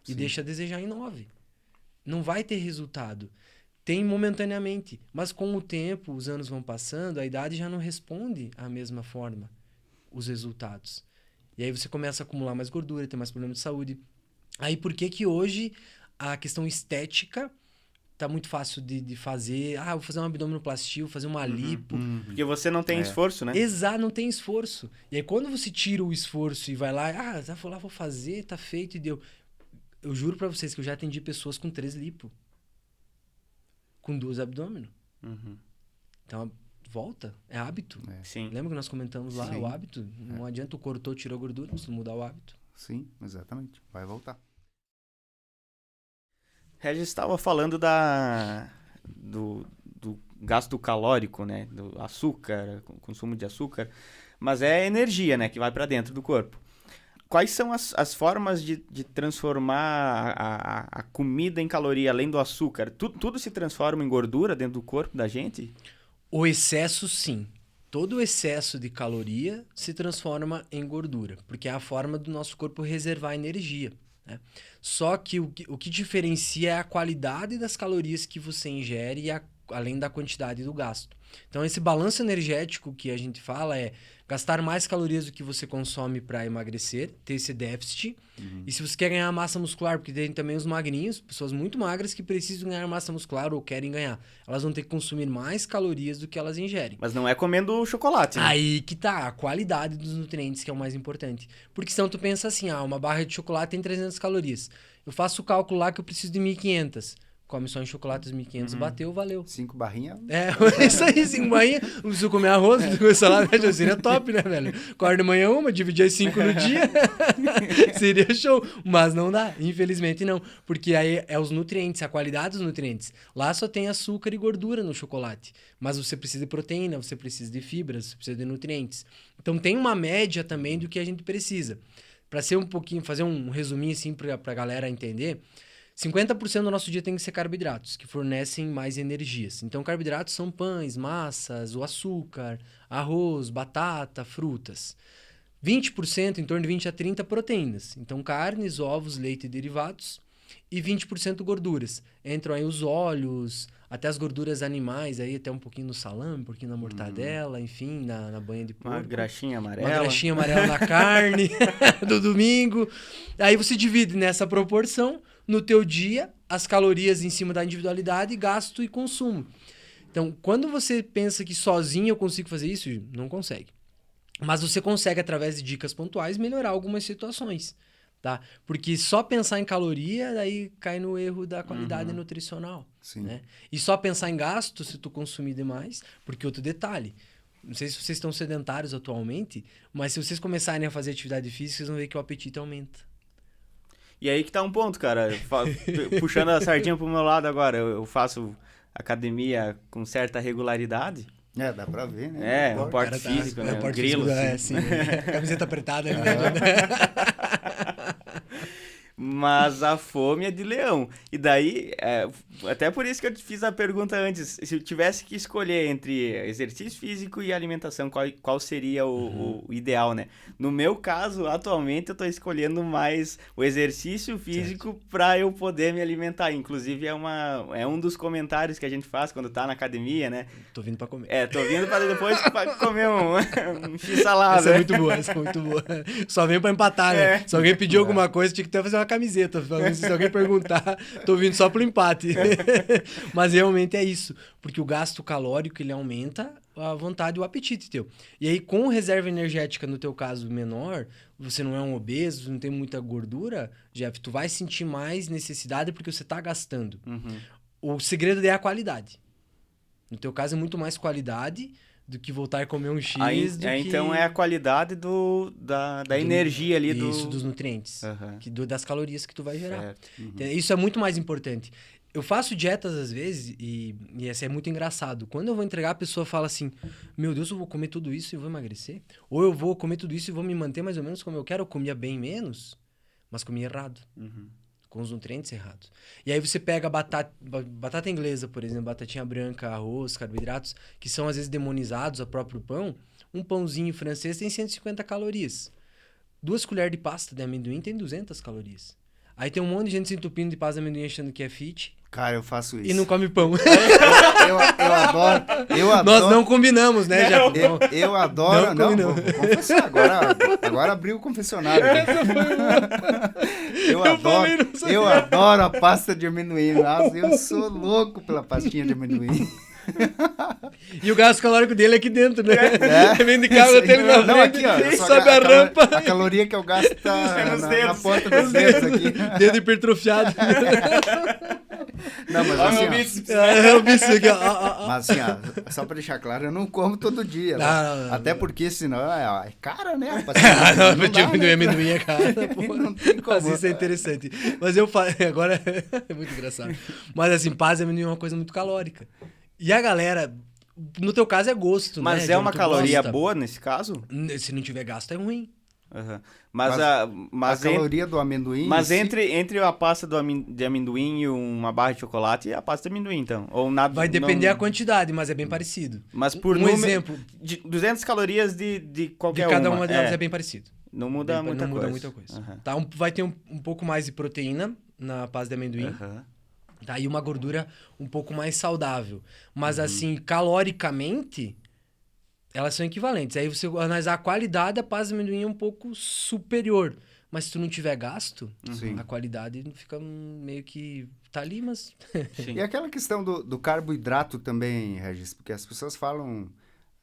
E deixa a desejar em 9. Não vai ter resultado. Tem momentaneamente. Mas com o tempo, os anos vão passando, a idade já não responde à mesma forma os resultados. E aí você começa a acumular mais gordura, ter mais problemas de saúde. Aí por que hoje a questão estética tá muito fácil de fazer? Vou fazer um abdominoplastia, vou fazer uma lipo. Porque você não tem esforço, né? Exato, não tem esforço. E aí quando você tira o esforço e vai lá, vou fazer, tá feito e deu... Eu juro pra vocês que eu já atendi pessoas com 3 lipo. Com 2 abdômeno. Então, volta. É hábito. Sim. Lembra que nós comentamos lá o hábito? Não adianta o cortou, tirou gordura, precisa mudar o hábito. Sim, exatamente. Vai voltar. Regis estava falando do gasto calórico, né? Do açúcar, consumo de açúcar. Mas é energia, né? Que vai para dentro do corpo. Quais são as formas de transformar a comida em caloria, além do açúcar? Tudo se transforma em gordura dentro do corpo da gente? O excesso, sim. Todo o excesso de caloria se transforma em gordura, porque é a forma do nosso corpo reservar energia, né? Só que o que diferencia é a qualidade das calorias que você ingere, além da quantidade do gasto. Então, esse balanço energético que a gente fala é gastar mais calorias do que você consome para emagrecer, ter esse déficit. E se você quer ganhar massa muscular, porque tem também os magrinhos, pessoas muito magras que precisam ganhar massa muscular ou querem ganhar. Elas vão ter que consumir mais calorias do que elas ingerem. Mas não é comendo chocolate, né? Aí que tá, a qualidade dos nutrientes que é o mais importante. Porque senão tu pensa assim, uma barra de chocolate tem 300 calorias. Eu faço o cálculo lá que eu preciso de 1.500. Come só em chocolate os 1.500, bateu, valeu. 5 barrinhas. É, isso aí, 5 barrinhas. Não preciso comer arroz, não preciso comer salada, seria top, né, velho? Acorda de manhã uma, dividir as 5 no dia, seria show. Mas não dá, infelizmente não. Porque aí é os nutrientes, a qualidade dos nutrientes. Lá só tem açúcar e gordura no chocolate. Mas você precisa de proteína, você precisa de fibras, você precisa de nutrientes. Então tem uma média também do que a gente precisa. Para ser um pouquinho, fazer um resuminho assim pra galera entender... 50% do nosso dia tem que ser carboidratos, que fornecem mais energias. Então, carboidratos são pães, massas, o açúcar, arroz, batata, frutas. 20%, em torno de 20 a 30%, proteínas. Então, carnes, ovos, leite e derivados. E 20% gorduras. Entram aí os óleos, até as gorduras animais, aí até um pouquinho no salame, um pouquinho na mortadela, enfim, na banha de porco. Uma graxinha amarela. Uma graxinha amarela na carne do domingo. Aí você divide nessa proporção, no teu dia, as calorias em cima da individualidade, gasto e consumo. Então, quando você pensa que sozinho eu consigo fazer isso, não consegue. Mas você consegue, através de dicas pontuais, melhorar algumas situações. Tá? Porque só pensar em caloria, daí cai no erro da qualidade nutricional. Sim. Né? E só pensar em gasto, se tu consumir demais, porque outro detalhe, não sei se vocês estão sedentários atualmente, mas se vocês começarem a fazer atividade física, vocês vão ver que o apetite aumenta. E aí que tá um ponto, cara. Puxando a sardinha pro meu lado agora, eu faço academia com certa regularidade. É, dá pra ver, né? É, um porte físico, né? Porte Grilo, físico, assim. Camiseta apertada. Né? Mas a fome é de leão. E daí, até por isso que eu te fiz a pergunta antes. Se eu tivesse que escolher entre exercício físico e alimentação, qual seria o ideal, né? No meu caso, atualmente, eu tô escolhendo mais o exercício físico para eu poder me alimentar. Inclusive, é um dos comentários que a gente faz quando tá na academia, né? Tô vindo pra comer. Tô vindo para depois pra comer um x-salada. Essa é muito boa, essa é muito boa. Só vem pra empatar, né? Se alguém pedir alguma coisa, tinha que até fazer uma camiseta. Se alguém perguntar, tô vindo só pro empate. Mas realmente é isso. Porque o gasto calórico, ele aumenta a vontade e o apetite teu. E aí, com reserva energética, no teu caso, menor, você não é um obeso, não tem muita gordura, Jeff, tu vai sentir mais necessidade porque você tá gastando. O segredo é a qualidade. No teu caso, é muito mais qualidade do que voltar a comer um X. Então é a qualidade da energia ali. Isso, dos nutrientes. Das calorias que tu vai gerar. Certo. Isso é muito mais importante. Eu faço dietas às vezes e essa é muito engraçado. Quando eu vou entregar, a pessoa fala assim, meu Deus, eu vou comer tudo isso e vou emagrecer? Ou eu vou comer tudo isso e vou me manter mais ou menos como eu quero? Eu comia bem menos, mas comia errado. Com os nutrientes errados. E aí você pega batata inglesa, por exemplo, batatinha branca, arroz, carboidratos, que são às vezes demonizados a próprio pão. Um pãozinho francês tem 150 calorias. 2 colheres de pasta de amendoim tem 200 calorias. Aí tem um monte de gente se entupindo de pasta de amendoim achando que é fit. Cara, eu faço isso. E não come pão. Eu adoro. Nós não combinamos, né, já? Eu adoro. Não, vou confessar. Agora abriu o confessionário. Eu adoro a pasta de amendoim. Nossa, eu sou louco pela pastinha de amendoim. E o gasto calórico dele é aqui dentro, né? Vem de carro até ele na frente. Não, aqui, ó. Sobe a rampa. A caloria que eu gasto tá na ponta dos dedos aqui. Dedo hipertrofiado. Não, mas assim, o bíceps aqui, ó. Mas assim, ó, só pra deixar claro, eu não como todo dia. Não, até porque senão é cara, né? Amendoim é cara. Não tem como. Mas isso é interessante. Mas eu falo, agora é muito engraçado. Mas assim, paz de amendoim é uma coisa muito calórica. E a galera, no teu caso é gosto, mas né? É uma caloria boa nesse caso? Se não tiver gasto é ruim. Mas a caloria do amendoim... Mas entre a pasta de amendoim e uma barra de chocolate, é a pasta de amendoim, então? Ou nada, vai depender da quantidade, mas é bem parecido. Mas por exemplo... De 200 calorias de qualquer uma. De cada uma delas é bem parecido. Não muda muita coisa. Tá, vai ter um pouco mais de proteína na pasta de amendoim. Tá? E uma gordura um pouco mais saudável. Mas, assim, caloricamente, elas são equivalentes. Aí você analisar a qualidade, a pasta de amendoim é um pouco superior. Mas se tu não tiver gasto, Sim. a qualidade fica meio que... Tá ali, mas... Sim. E aquela questão do carboidrato também, Regis, porque as pessoas falam,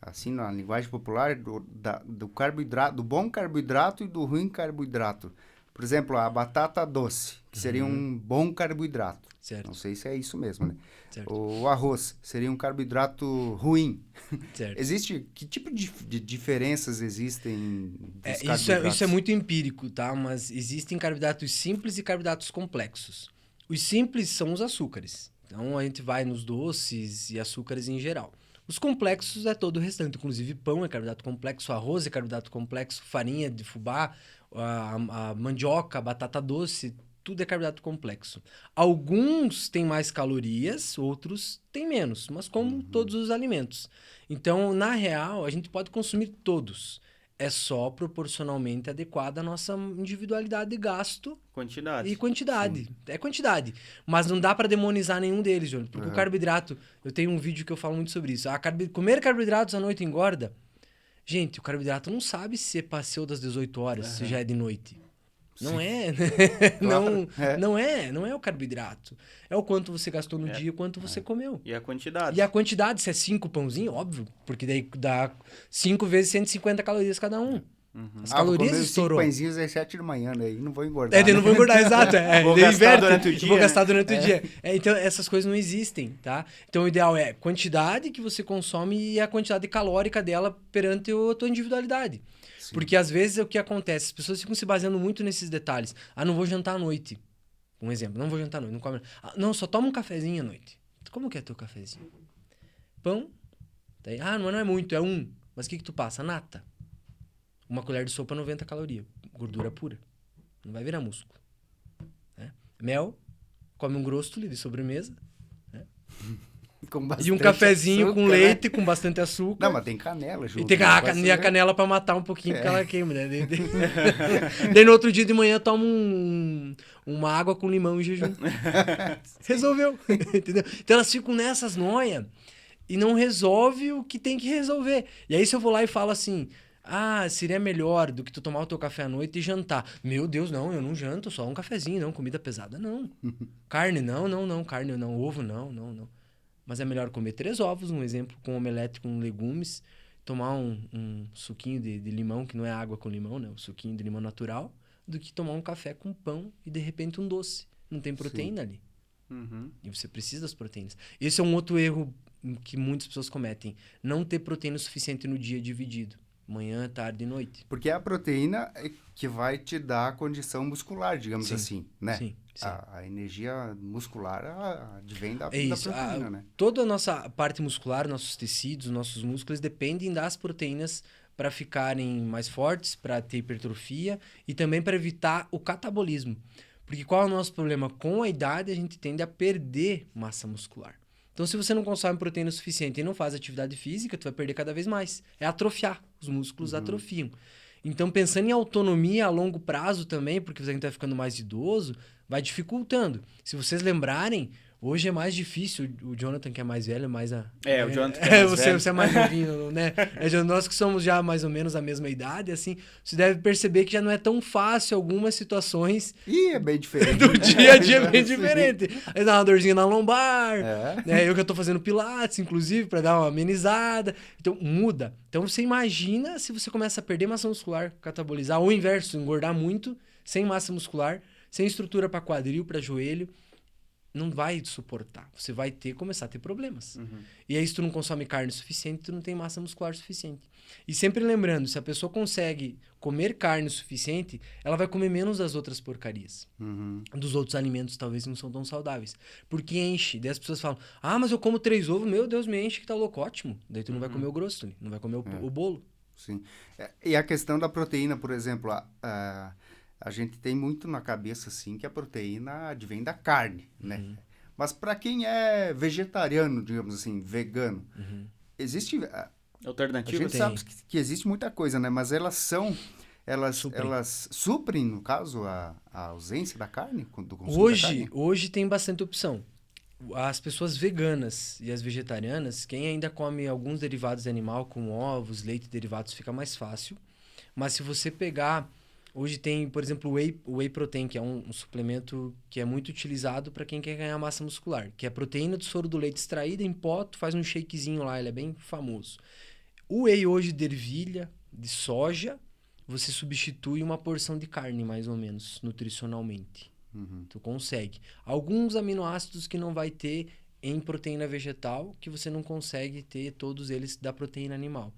assim, na linguagem popular, do carboidrato, do bom carboidrato e do ruim carboidrato. Por exemplo, a batata doce, que seria um bom carboidrato. Certo. Não sei se é isso mesmo, né? Certo. O arroz seria um carboidrato ruim. Certo. Existe, que tipo de diferenças existem dos carboidratos? Isso é muito empírico, tá? Mas existem carboidratos simples e carboidratos complexos. Os simples são os açúcares. Então, a gente vai nos doces e açúcares em geral. Os complexos é todo o restante. Inclusive, pão é carboidrato complexo, arroz é carboidrato complexo, farinha de fubá, a mandioca, a batata doce, tudo é carboidrato complexo. Alguns têm mais calorias, outros têm menos, mas como todos os alimentos. Então, na real, a gente pode consumir todos. É só proporcionalmente adequada à nossa individualidade de gasto Quantidade. e quantidade. É quantidade. Mas não dá pra demonizar nenhum deles, Júnior. Porque o carboidrato... Eu tenho um vídeo que eu falo muito sobre isso. Comer carboidratos à noite engorda. Gente, o carboidrato não sabe se passou das 18 horas, se já é de noite. Não é. Não é o carboidrato. É o quanto você gastou no dia e o quanto você comeu. E a quantidade. E a quantidade, se é 5 pãozinhos, óbvio, porque daí dá 5 vezes 150 calorias cada um. As Vou calorias comer estourou. 5 pãezinhos às 7 da manhã, né? E não vou engordar. Eu não vou engordar, exato. Vou Daí gastar durante o dia, Vou né? gastar durante o dia. Então, essas coisas não existem, tá? Então, o ideal é quantidade que você consome e a quantidade calórica dela perante a tua individualidade. Sim. Porque, às vezes, o que acontece? As pessoas ficam se baseando muito nesses detalhes. Ah, não vou jantar à noite. Um exemplo. Não vou jantar à noite. Não, come... não, só toma um cafezinho à noite. Como que é teu cafezinho? Pão. Daí, não é muito, é um. Mas o que tu passa? Nata. Uma colher de sopa, 90 calorias. Gordura pura. Não vai virar músculo. Né? Mel. Come um grostoli de sobremesa. Né? E um cafezinho açúcar, com né? leite, com bastante açúcar. Não, mas tem canela junto. E tem a canela pra matar um pouquinho, porque ela queima, né? Daí no outro dia de manhã toma uma água com limão em jejum. Resolveu. Entendeu? Então elas ficam nessas noias e não resolve o que tem que resolver. E aí se eu vou lá e falo assim... seria melhor do que tu tomar o teu café à noite e jantar. Meu Deus, não, eu não janto, só um cafezinho, não, comida pesada, não. Carne, não, carne não, ovo, não. Mas é melhor comer 3 ovos, um exemplo, com omelete com legumes, tomar um suquinho de limão, que não é água com limão, né? O suquinho de limão natural, do que tomar um café com pão e de repente um doce. Não tem proteína ali. E você precisa das proteínas. Esse é um outro erro que muitas pessoas cometem. Não ter proteína suficiente no dia dividido. Manhã, tarde e noite. Porque é a proteína que vai te dar a condição muscular, digamos Sim, assim, né? sim. A energia muscular advém da isso. proteína, né? Toda a nossa parte muscular, nossos tecidos, nossos músculos dependem das proteínas para ficarem mais fortes, para ter hipertrofia e também para evitar o catabolismo. Porque qual é o nosso problema? Com a idade, a gente tende a perder massa muscular. Então, se você não consome proteína suficiente e não faz atividade física, tu vai perder cada vez mais. É atrofiar. Os músculos atrofiam. Então, pensando em autonomia a longo prazo também, porque você vai ficando mais idoso, vai dificultando. Se vocês lembrarem, hoje é mais difícil. O Jonathan, que é mais velho, mais a... O Jonathan que é mais velho. Você é mais novinho, né? Nós que somos já mais ou menos a mesma idade, assim, você deve perceber que já não é tão fácil algumas situações... É bem diferente. Do dia a dia é bem diferente. Aí dá uma dorzinha na lombar, né? Eu que eu tô fazendo pilates, inclusive, para dar uma amenizada. Então, muda. Então, você imagina se você começa a perder massa muscular, catabolizar, ou o inverso, engordar muito, sem massa muscular, sem estrutura para quadril, para joelho, não vai suportar. Você vai começar a ter problemas. E aí, se tu não consome carne suficiente, tu não tem massa muscular suficiente. E sempre lembrando, se a pessoa consegue comer carne suficiente, ela vai comer menos das outras porcarias. Dos outros alimentos, talvez, não são tão saudáveis. Porque enche. Daí as pessoas falam, mas eu como 3 ovos, meu Deus, me enche que tá louco, ótimo. Daí tu não vai comer o grosso, não vai comer o bolo. Sim. E a questão da proteína, por exemplo, a gente tem muito na cabeça, assim, que a proteína advém da carne, né? Mas para quem é vegetariano, digamos assim, vegano, existe... Alternativa? A gente sabe que existe muita coisa, né? Mas elas suprem, no caso, a ausência da carne, do consumo da carne? Hoje tem bastante opção. as pessoas veganas e as vegetarianas, quem ainda come alguns derivados de animal, como ovos, leite e derivados, fica mais fácil. Mas se você pegar... Hoje tem, por exemplo, o whey protein, que é um suplemento que é muito utilizado para quem quer ganhar massa muscular, que é a proteína do soro do leite extraída em pó, tu faz um shakezinho lá, ele é bem famoso. O whey hoje de ervilha, de soja, você substitui uma porção de carne, mais ou menos, nutricionalmente. Tu consegue. Alguns aminoácidos que não vai ter em proteína vegetal, que você não consegue ter todos eles da proteína animal.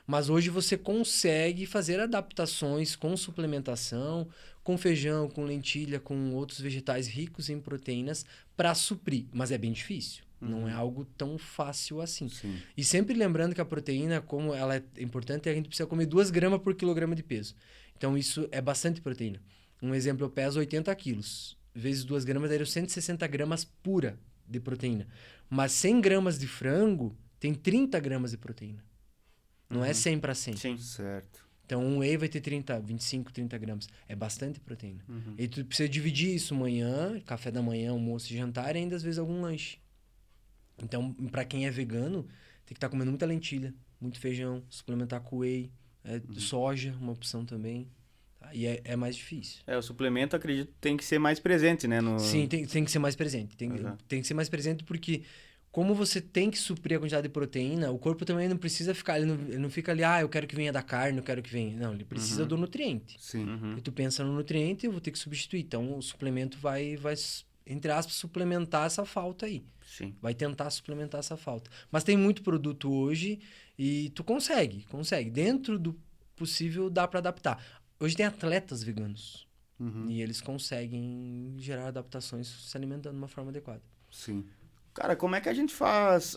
Mas hoje você consegue fazer adaptações com suplementação, com feijão, com lentilha, com outros vegetais ricos em proteínas para suprir. Mas é bem difícil. Não é algo tão fácil assim. Sim. E sempre lembrando que a proteína, como ela é importante, a gente precisa comer 2 gramas por quilograma de peso. Então isso é bastante proteína. Um exemplo, eu peso 80 quilos. Vezes 2 gramas, daria 160 gramas pura de proteína. Mas 100 gramas de frango tem 30 gramas de proteína. Não é 100 para 100. Sim. Certo. Então, um whey vai ter 25, 30 gramas. É bastante proteína. E tu precisa dividir isso manhã, café da manhã, almoço e jantar, e ainda às vezes algum lanche. Então, para quem é vegano, tem que estar comendo muita lentilha, muito feijão, suplementar com whey, soja, uma opção também. Tá? E é mais difícil. O suplemento, acredito, tem que ser mais presente, né? Sim, tem que ser mais presente. Tem que ser mais presente porque... Como você tem que suprir a quantidade de proteína, o corpo também não precisa ficar... Ele não fica ali, eu quero que venha da carne, eu quero que venha... Não, ele precisa do nutriente. Sim. E tu pensa no nutriente, eu vou ter que substituir. Então, o suplemento vai, entre aspas, suplementar essa falta aí. Sim. Vai tentar suplementar essa falta. Mas tem muito produto hoje e tu consegue. Dentro do possível, dá para adaptar. Hoje tem atletas veganos. E eles conseguem gerar adaptações se alimentando de uma forma adequada. Sim. Cara, como é que a gente faz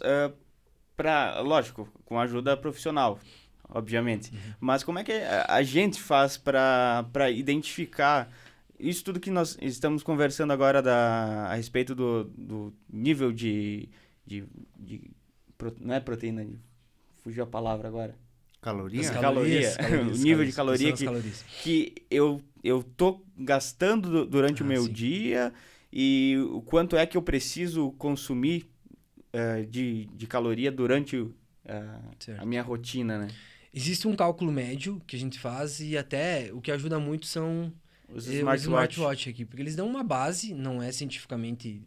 lógico, com ajuda profissional, obviamente, mas como é que a gente faz para identificar isso tudo que nós estamos conversando agora a respeito do nível de não é proteína, fugiu a palavra agora. Caloria? Calorias, o nível de caloria que eu tô gastando durante o meu dia... E o quanto é que eu preciso consumir de caloria durante a minha rotina, né? Existe um cálculo médio que a gente faz e até o que ajuda muito são os smartwatch aqui. Porque eles dão uma base, não é cientificamente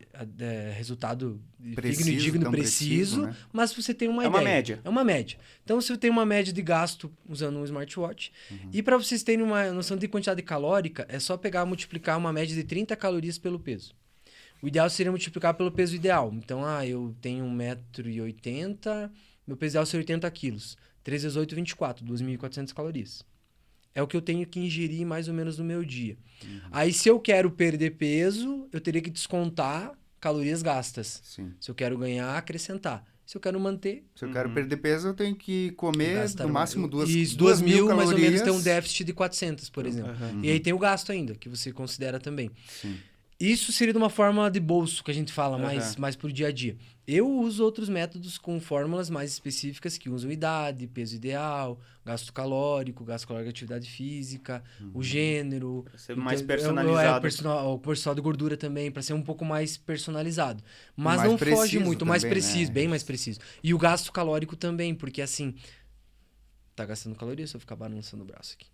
resultado digno, preciso, né? mas você tem uma ideia. É uma média. Então, você tem uma média de gasto usando um smartwatch. E para vocês terem uma noção de quantidade calórica, é só pegar e multiplicar uma média de 30 calorias pelo peso. O ideal seria multiplicar pelo peso ideal. Então, eu tenho 1,80 m, meu peso ideal seria 80 quilos. 3 vezes 8, 24, 2.400 calorias. É o que eu tenho que ingerir mais ou menos no meu dia. Aí, se eu quero perder peso, eu teria que descontar calorias gastas. Sim. Se eu quero ganhar, acrescentar. Se eu quero manter... Se eu quero perder peso, eu tenho que comer no máximo 2.000 calorias. Mais ou menos tem um déficit déficit de 400, por exemplo. E aí tem o gasto ainda, que você considera também. Sim. Isso seria de uma forma de bolso, que a gente fala, mais pro dia a dia. Eu uso outros métodos com fórmulas mais específicas que usam idade, peso ideal, gasto calórico de atividade física, o gênero. Pra ser mais personalizado. O percentual de gordura também, para ser um pouco mais personalizado. Mas mais não foge muito, também, mais preciso, né? bem mais preciso. E o gasto calórico também, porque assim, tá gastando caloria se eu ficar balançando o braço aqui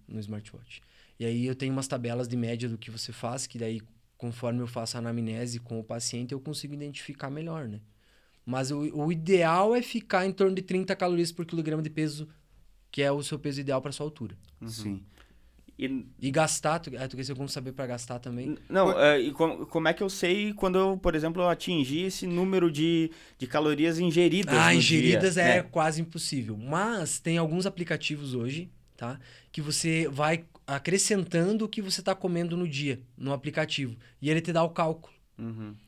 no smartwatch. E aí eu tenho umas tabelas de média do que você faz, que daí, conforme eu faço a anamnese com o paciente, eu consigo identificar melhor, né? Mas o ideal é ficar em torno de 30 calorias por quilograma de peso, que é o seu peso ideal para sua altura. Sim. E gastar, tu quer saber como saber para gastar também? Não, e como é que eu sei quando eu, por exemplo, eu atingi esse número de calorias ingeridas no ingeridas dia, é né? quase impossível. Mas tem alguns aplicativos hoje, tá? Que você vai acrescentando o que você está comendo no dia, no aplicativo. E ele te dá o cálculo.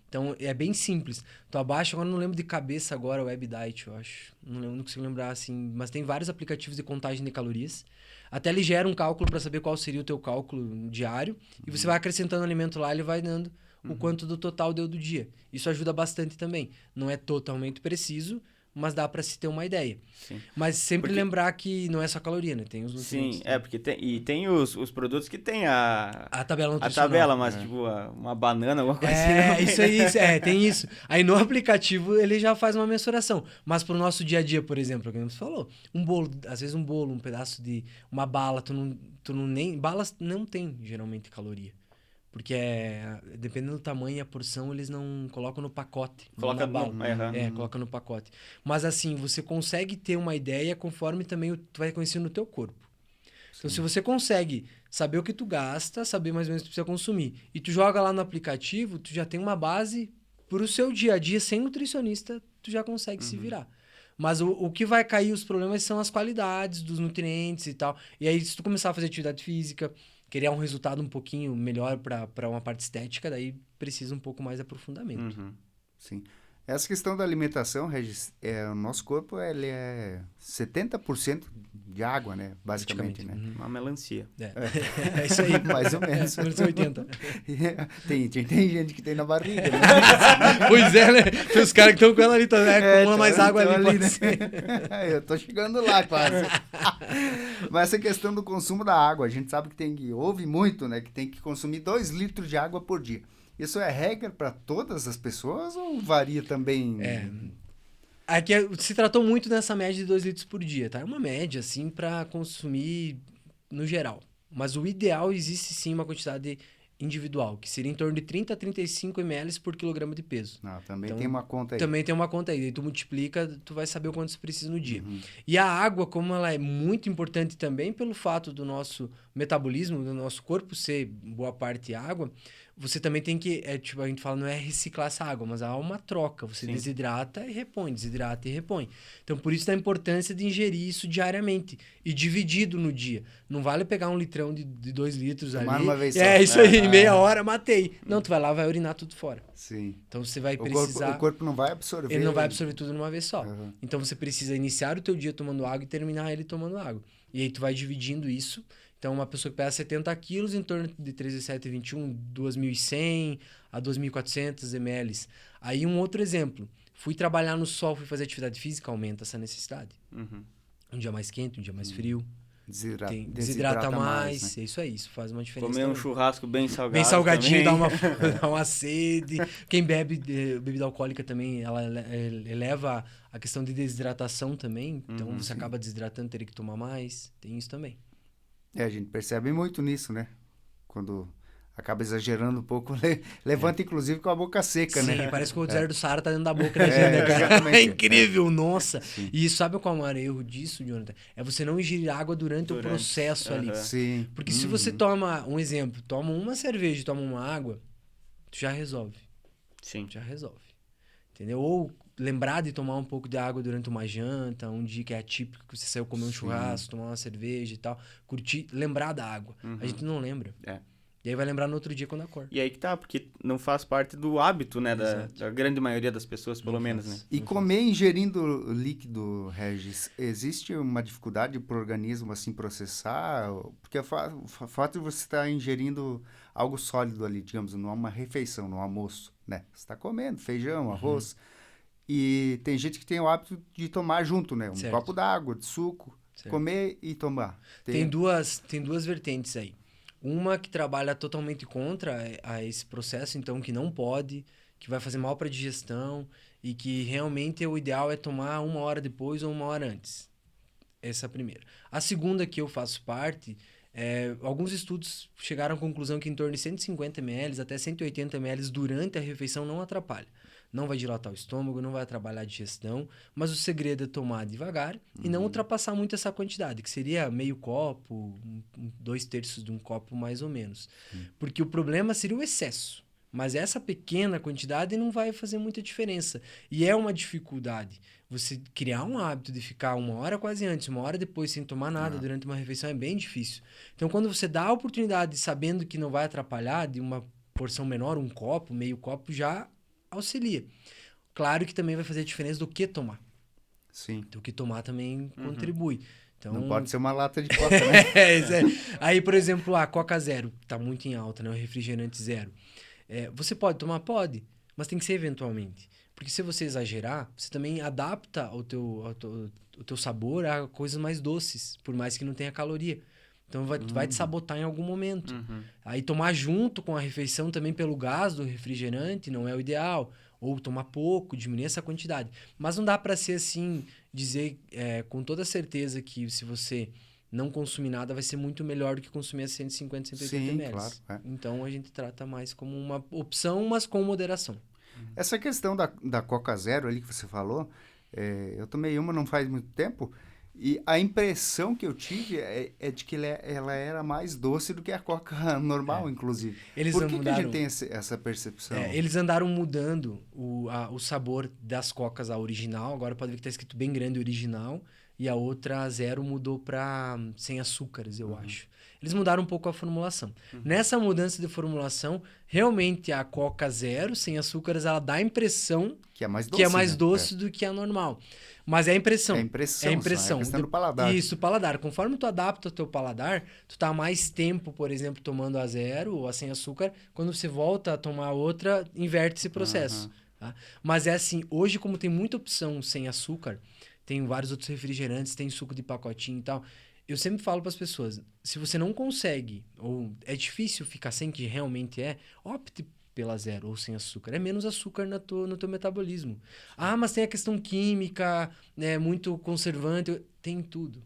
Então, é bem simples. Tu abaixa, agora não lembro de cabeça agora, o WebDiet, eu acho. Não consigo lembrar, assim. Mas tem vários aplicativos de contagem de calorias. Até ele gera um cálculo para saber qual seria o teu cálculo diário. E você vai acrescentando alimento lá, ele vai dando o quanto do total deu do dia. Isso ajuda bastante também. Não é totalmente preciso, mas dá para se ter uma ideia. Sim. Mas sempre lembrar que não é só caloria, né? Tem os nutrientes. Sim, porque tem os produtos que tem A tabela a nutricional. tabela, mas tipo uma banana, alguma coisa assim. É, isso aí, tem isso. Aí no aplicativo ele já faz uma mensuração. Mas pro nosso dia a dia, por exemplo, como você falou, um bolo, às vezes um bolo, um pedaço de uma bala, tu não nem... Balas não tem, geralmente, caloria. Porque dependendo do tamanho e a porção, eles não colocam no pacote. Coloca na bala. uhum. Coloca no pacote. Mas assim, você consegue ter uma ideia conforme também tu vai conhecendo o teu corpo. Então, se você consegue saber o que tu gasta, saber mais ou menos o que tu precisa consumir, e tu joga lá no aplicativo, tu já tem uma base pro seu dia a dia, sem nutricionista, tu já consegue se virar. Mas o que vai cair os problemas são as qualidades dos nutrientes e tal. E aí, se tu começar a fazer atividade física, querer um resultado um pouquinho melhor para uma parte estética, daí precisa um pouco mais de aprofundamento. Uhum. Sim. Essa questão da alimentação, Regis, o nosso corpo ele é 70% de água, né? Basicamente, né? Uma melancia. É isso aí. Mais ou menos. Menos 80. tem gente que tem na barriga, né? Pois é, né? Tem os caras que estão com ela ali também, acumula mais água ali, pode né? ser. Eu tô chegando lá quase. Mas essa questão do consumo da água, a gente sabe que ouve muito, né? Que tem que consumir 2 litros de água por dia. Isso é regra para todas as pessoas ou varia também? Aqui se tratou muito nessa média de 2 litros por dia, tá? É uma média, assim, para consumir no geral. Mas o ideal existe sim uma quantidade individual, que seria em torno de 30 a 35 ml por quilograma de peso. Também Então, tem uma conta aí. Também tem uma conta aí. Daí tu multiplica, tu vai saber o quanto você precisa no dia. E a água, como ela é muito importante também pelo fato do nosso metabolismo, do nosso corpo ser boa parte água, você também tem que, tipo, a gente fala, não é reciclar essa água, mas há uma troca. Você desidrata e repõe, desidrata e repõe. Então, por isso da importância de ingerir isso diariamente e dividido no dia. Não vale pegar um litrão de 2 litros Tomar ali. uma vez só. Isso aí, meia hora, matei. Não, tu vai lá, vai urinar tudo fora. Sim. Então, você vai precisar... O corpo não vai absorver. Ele não vai absorver tudo de uma vez só. Uhum. Então, você precisa iniciar o teu dia tomando água e terminar ele tomando água. E aí, tu vai dividindo isso. Então, uma pessoa que pesa 70 quilos, em torno de 13,721, 2.100 a 2.400 ml. Aí, um outro exemplo. Fui trabalhar no sol, fui fazer atividade física, aumenta essa necessidade. Um dia mais quente, um dia mais frio. Desidrata mais. Né? É isso aí, isso faz uma diferença. Comer um churrasco bem salgado. Bem salgadinho, também. dá uma sede. Quem bebe bebida alcoólica também, ela eleva a questão de desidratação também. Então, você acaba desidratando, teria que tomar mais. Tem isso também. A gente percebe muito nisso, né? Quando acaba exagerando um pouco, levanta inclusive com a boca seca, Sim, né? parece que o deserto do Saara tá dentro da boca da gente, né, cara? É incrível, nossa. Sim. E sabe qual é o maior erro disso, Jonathan? É você não ingerir água durante o processo ali. Sim. Porque se você toma, um exemplo, toma uma cerveja e toma uma água, tu já resolve. Sim. Já resolve. Entendeu? Ou lembrar de tomar um pouco de água durante uma janta, um dia que é atípico, que você saiu comer um churrasco, tomar uma cerveja e tal. Curtir, lembrar da água. A gente não lembra. E aí vai lembrar no outro dia quando acorda. E aí que tá, porque não faz parte do hábito, né? Da grande maioria das pessoas, pelo menos, né? E comer ingerindo líquido, Regis, existe uma dificuldade para o organismo assim processar? Porque o fato de você estar ingerindo algo sólido ali, digamos, numa refeição, no almoço, né? Você está comendo feijão, arroz. E tem gente que tem o hábito de tomar junto, né? Um copo d'água, de suco, comer e tomar. Tem duas vertentes aí. Uma que trabalha totalmente contra a esse processo, então que não pode, que vai fazer mal para a digestão e que realmente o ideal é tomar 1 hora depois ou 1 hora antes. Essa é a primeira. A segunda que eu faço parte, alguns estudos chegaram à conclusão que em torno de 150 ml até 180 ml durante a refeição não atrapalha. Não vai dilatar o estômago, não vai atrapalhar a digestão, mas o segredo é tomar devagar e não ultrapassar muito essa quantidade, que seria meio copo, 2/3 de um copo mais ou menos. Porque o problema seria o excesso, mas essa pequena quantidade não vai fazer muita diferença. E é uma dificuldade. Você criar um hábito de ficar 1 hora quase antes, 1 hora depois sem tomar nada durante uma refeição é bem difícil. Então, quando você dá a oportunidade, sabendo que não vai atrapalhar, de uma porção menor, 1 copo, meio copo, já auxilia. Claro que também vai fazer a diferença do que tomar. Sim. Então, o que tomar também contribui. Então, não pode ser uma lata de coca, né? Aí, por exemplo, a Coca Zero, que tá muito em alta, né? O refrigerante zero. Você pode tomar? Pode. Mas tem que ser eventualmente. Porque se você exagerar, você também adapta o teu sabor a coisas mais doces, por mais que não tenha caloria. Então vai te sabotar em algum momento. Aí tomar junto com a refeição também pelo gás do refrigerante não é o ideal. Ou tomar pouco, diminuir essa quantidade. Mas não dá para ser assim, dizer com toda certeza que se você não consumir nada vai ser muito melhor do que consumir a 150, 180 ml. Claro, Então a gente trata mais como uma opção, mas com moderação. Essa questão da Coca Zero ali que você falou, eu tomei uma não faz muito tempo, e a impressão que eu tive é de que ela era mais doce do que a Coca normal, inclusive. Por que a gente tem essa percepção? Eles andaram mudando o sabor das Cocas, a original. Agora pode ver que está escrito bem grande original. E a outra, a Zero, mudou para sem açúcares, eu acho. Eles mudaram um pouco a formulação. Nessa mudança de formulação, realmente a Coca Zero, sem açúcares, ela dá a impressão que é mais doce do que a normal. Mas é a impressão. É a impressão. É a questão do paladar. Isso, o paladar. Conforme tu adapta o teu paladar, tu tá mais tempo, por exemplo, tomando a Zero ou a sem açúcar. Quando você volta a tomar a outra, inverte esse processo. Tá? Mas é assim, hoje como tem muita opção sem açúcar, tem vários outros refrigerantes, tem suco de pacotinho e tal. Eu sempre falo para as pessoas, se você não consegue, ou é difícil ficar sem, que realmente opte pela Zero ou sem açúcar. É menos açúcar no teu metabolismo. Ah, mas tem a questão química, muito conservante. Tem tudo.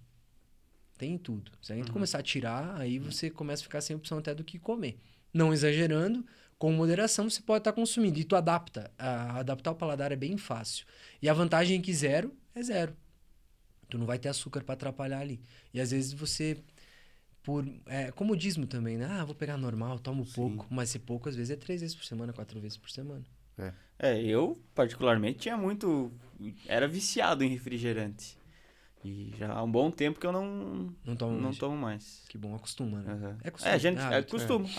Tem tudo. Se a gente começar a tirar, aí você começa a ficar sem opção até do que comer. Não exagerando, com moderação você pode estar consumindo. E tu adapta. Adaptar o paladar é bem fácil. E a vantagem é que Zero é zero. Tu não vai ter açúcar para atrapalhar ali. E às vezes você... comodismo também, né? Vou pegar normal, tomo pouco. Mas se pouco, às vezes é 3 vezes por semana, 4 vezes por semana. Eu, particularmente, era viciado em refrigerante. E já há um bom tempo que eu não tomo mais. Que bom, acostuma, né?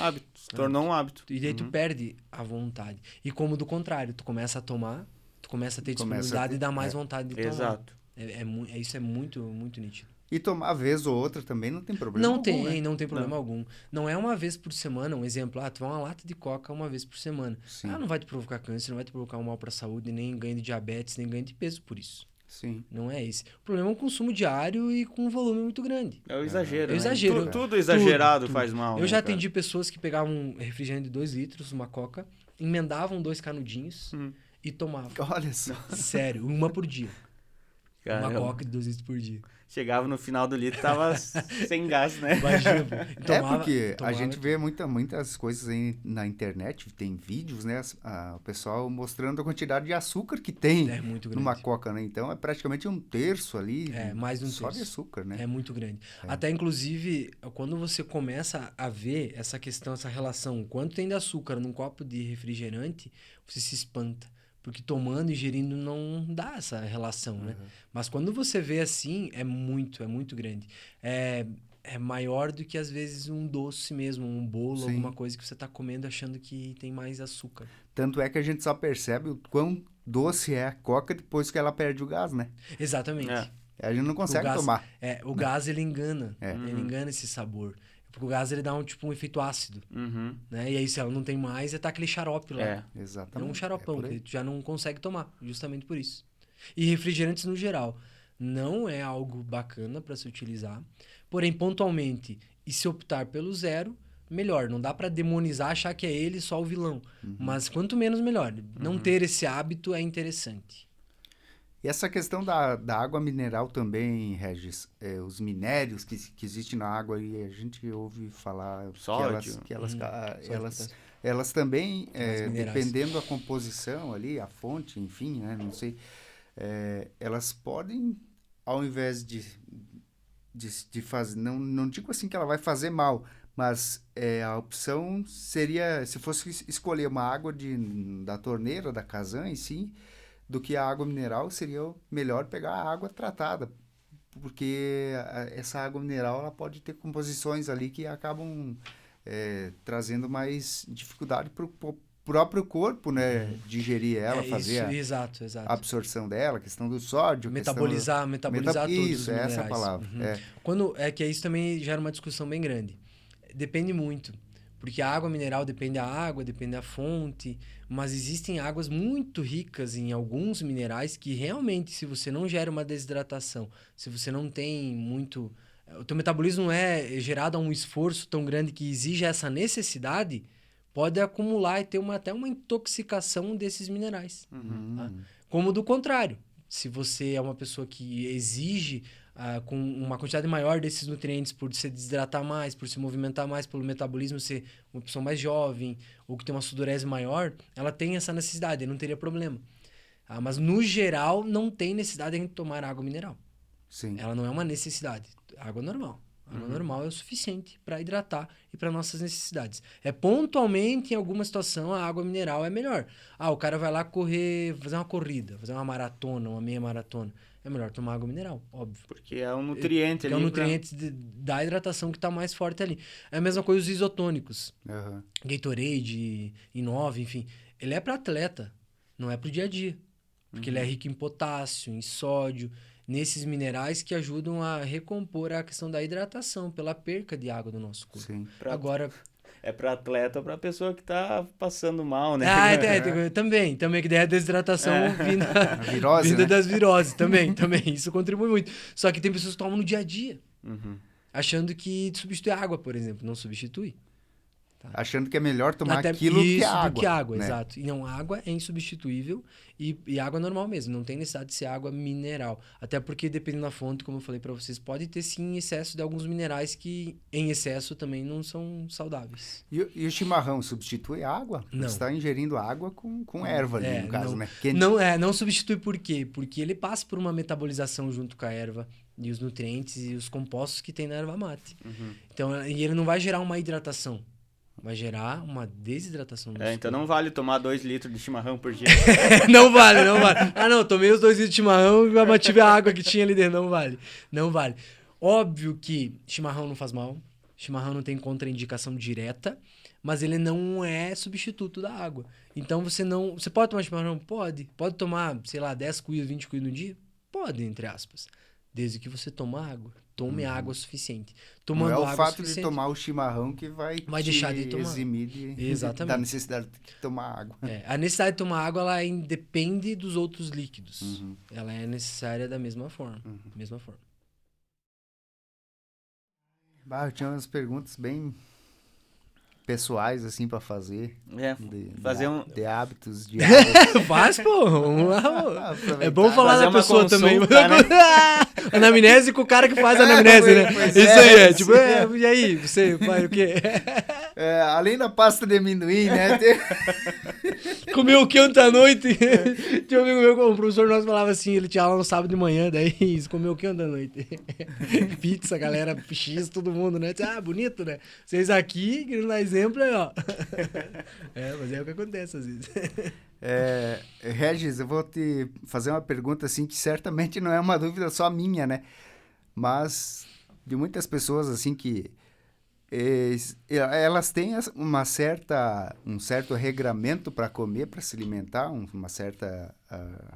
Hábito. Se tornou um hábito. E daí tu perde a vontade. E como do contrário, tu começa a tomar, tu começa a ter disponibilidade e dá mais vontade de tomar. Exato. Isso é muito, muito nítido. E tomar vez ou outra também não tem problema algum. Não tem problema algum. Não é uma vez por semana, um exemplo. Tu vai uma lata de Coca uma vez por semana. Sim. Não vai te provocar câncer, não vai te provocar um mal para a saúde, nem ganho de diabetes, nem ganho de peso por isso. Sim. Não é esse. O problema é o consumo diário e com um volume muito grande. É o exagero. É o exagero. Tudo exagerado faz mal. Eu já atendi pessoas que pegavam um refrigerante de 2 litros, uma Coca, emendavam 2 canudinhos e tomavam. Olha só. Sério, uma por dia. Caramba. Uma Coca de 2 litros por dia. Chegava no final do litro, tava sem gás, né? Imagina. Porque a gente vê muitas coisas aí na internet, tem vídeos, né? O pessoal mostrando a quantidade de açúcar que tem numa Coca, né? Então é praticamente 1/3 ali. Mais de 1/3. Só de açúcar, né? É muito grande. Até, inclusive, quando você começa a ver essa questão, essa relação, quanto tem de açúcar num copo de refrigerante, você se espanta. Porque tomando e ingerindo não dá essa relação, né? Mas quando você vê assim, é muito grande. É maior do que, às vezes, um doce mesmo, um bolo, alguma coisa que você está comendo achando que tem mais açúcar. Tanto é que a gente só percebe o quão doce é a Coca depois que ela perde o gás, né? Exatamente. A gente não consegue tomar. O gás, ele engana. Ele engana esse sabor. Porque o gás, ele dá um efeito ácido. Né? E aí, se ela não tem mais, tá aquele xarope lá. Exatamente. É um xaropão, que tu já não consegue tomar, justamente por isso. E refrigerantes, no geral, não é algo bacana para se utilizar. Porém, pontualmente, e se optar pelo Zero, melhor. Não dá para demonizar, achar que é ele só o vilão. Mas quanto menos, melhor. Não ter esse hábito é interessante. E essa questão da água mineral também, Regis, os minérios que existem na água, e a gente ouve falar sódio, que elas também, dependendo da composição ali, a fonte, enfim, né, não sei, elas podem, ao invés de fazer, não digo assim que ela vai fazer mal, mas a opção seria, se fosse escolher uma água da torneira, da Kazan em si, do que a água mineral, seria melhor pegar a água tratada, porque essa água mineral ela pode ter composições ali que acabam trazendo mais dificuldade para o próprio corpo, né, digerir ela, fazer a absorção dela, a questão do sódio, metabolizar todos os minerais. Essa é a palavra. Quando que isso também gera uma discussão bem grande. Depende muito. Porque a água mineral depende da água, depende da fonte, mas existem águas muito ricas em alguns minerais que realmente, se você não gera uma desidratação, se você não tem muito... O teu metabolismo não é gerado a um esforço tão grande que exige essa necessidade, pode acumular e ter até uma intoxicação desses minerais. Tá? Como do contrário. Se você é uma pessoa que exige com uma quantidade maior desses nutrientes por se desidratar mais, por se movimentar mais, pelo metabolismo ser uma pessoa mais jovem, ou que tem uma sudorese maior, ela tem essa necessidade, não teria problema. Mas, no geral, não tem necessidade de tomar água mineral. Sim. Ela não é uma necessidade. Água normal. Água normal é o suficiente para hidratar e para nossas necessidades. Pontualmente, em alguma situação, a água mineral é melhor. O cara vai lá correr, fazer uma corrida, fazer uma maratona, uma meia maratona. É melhor tomar água mineral, óbvio. Porque é um nutriente ali. É um nutriente da hidratação que está mais forte ali. É a mesma coisa os isotônicos. Gatorade, Inova, enfim. Ele é para atleta, não é para o dia a dia. Porque ele é rico em potássio, em sódio, nesses minerais que ajudam a recompor a questão da hidratação pela perca de água do nosso corpo. Sim. Agora... É para atleta ou para pessoa que tá passando mal, né? Também, que daí a desidratação virose, vinda né? das viroses, também. Isso contribui muito. Só que tem pessoas que tomam no dia a dia, achando que substitui a água, por exemplo. Não substitui. Tá? Achando que é melhor tomar aquilo que a água. Do que água, né? exato. E não, a água é insubstituível e água normal mesmo. Não tem necessidade de ser água mineral. Até porque, dependendo da fonte, como eu falei para vocês, pode ter sim excesso de alguns minerais que, em excesso, também não são saudáveis. E o chimarrão substitui a água? Não. Você está ingerindo água com erva ali, no caso, né? Não substitui por quê? Porque ele passa por uma metabolização junto com a erva e os nutrientes e os compostos que tem na erva mate. Então, e ele não vai gerar uma hidratação. Vai gerar uma desidratação. Então não vale tomar 2 litros de chimarrão por dia. Não vale. Tomei os 2 litros de chimarrão e mantive a água que tinha ali dentro. Não vale. Óbvio que chimarrão não faz mal. Chimarrão não tem contraindicação direta. Mas ele não é substituto da água. Então você pode tomar chimarrão? Pode. Pode tomar, 10 cuias, 20 cuias no dia? Pode, entre aspas. Desde que você tome água. Tome água suficiente. Tomando não é o água fato de tomar o chimarrão que vai deixar de tomar. Eximir da necessidade de tomar água. A necessidade de tomar água, ela independe dos outros líquidos. Ela é necessária da mesma forma. Eu tinha umas perguntas bem pessoais, assim, pra fazer. De hábitos diários. Faz, pô. Vamos lá, pô. É bom falar fazer da pessoa consulta, também. Né? Anamnese com o cara que faz anamnese, né? Isso aí, e aí, você faz o quê? Além da pasta de amendoim, né? Comeu o que ontem à noite? Tinha um amigo meu, o professor nosso falava assim, ele tinha aula no sábado de manhã, daí comeu o que ontem à noite? Pizza, galera, X, todo mundo, né? Bonito, né? Vocês aqui, querendo dar exemplo, aí, ó. Mas é o que acontece às vezes. Regis, eu vou te fazer uma pergunta assim que certamente não é uma dúvida só minha, né? Mas de muitas pessoas assim que elas têm um certo regramento para comer, para se alimentar, uma certa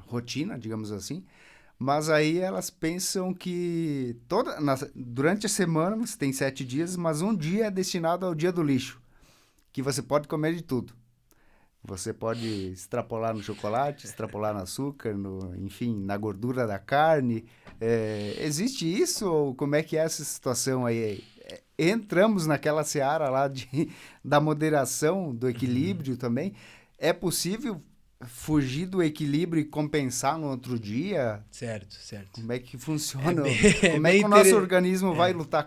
rotina, digamos assim. Mas aí elas pensam que durante a semana você tem 7 dias, mas um dia é destinado ao dia do lixo, que você pode comer de tudo. Você pode extrapolar no chocolate, extrapolar no açúcar, enfim, na gordura da carne. Existe isso ou como é que é essa situação aí? Entramos naquela seara lá da moderação, do equilíbrio também. É possível fugir do equilíbrio e compensar no outro dia? Certo. Como é que funciona? Como é que o nosso organismo vai lutar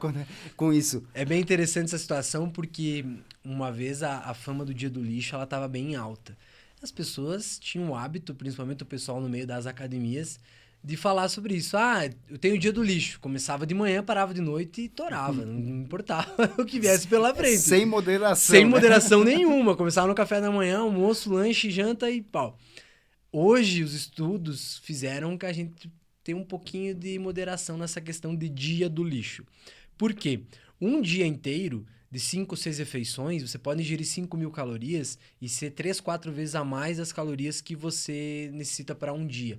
com isso? É bem interessante essa situação porque uma vez a fama do dia do lixo ela estava bem alta. As pessoas tinham o hábito, principalmente o pessoal no meio das academias, de falar sobre isso. Eu tenho o dia do lixo. Começava de manhã, parava de noite e torava. Não importava o que viesse pela frente. Sem moderação. Sem moderação nenhuma. Começava no café da manhã, almoço, lanche, janta e pau. Hoje, os estudos fizeram que a gente tenha um pouquinho de moderação nessa questão de dia do lixo. Por quê? Um dia inteiro, de 5 ou 6 refeições, você pode ingerir 5.000 calorias e ser 3, 4 vezes a mais as calorias que você necessita para um dia.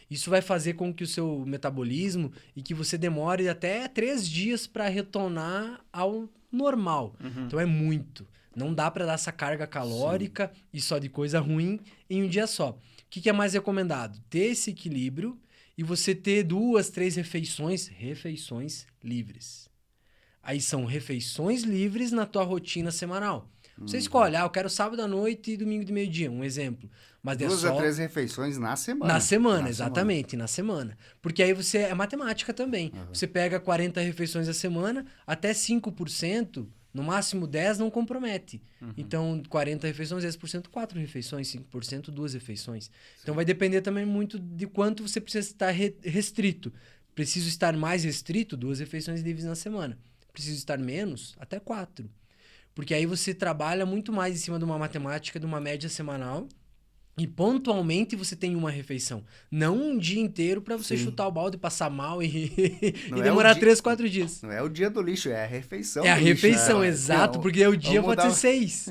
Isso vai fazer com que o seu metabolismo e que você demore até 3 dias para retornar ao normal. Então é muito. Não dá para dar essa carga calórica e só de coisa ruim em um dia só. O que é mais recomendado? Ter esse equilíbrio e você ter 2, 3 refeições livres. Aí são refeições livres na tua rotina semanal. Você escolhe, eu quero sábado à noite e domingo de meio-dia, um exemplo. Mas 2 a 3 refeições na semana. Na semana, exatamente, na semana. Porque aí você é matemática também. Você pega 40 refeições a semana, até 5%, no máximo 10 não compromete. Então, 40 refeições, 10%, 4 refeições, 5%, 2 refeições. Sim. Então, vai depender também muito de quanto você precisa estar restrito. Preciso estar mais restrito, 2 refeições livres na semana. Preciso estar menos, até 4. Porque aí você trabalha muito mais em cima de uma matemática, de uma média semanal, e pontualmente você tem uma refeição. Não um dia inteiro para você chutar o balde, passar mal e demorar 3, 4 dias. Não é o dia do lixo, é a refeição. É a refeição, exato, porque o dia pode ser 6.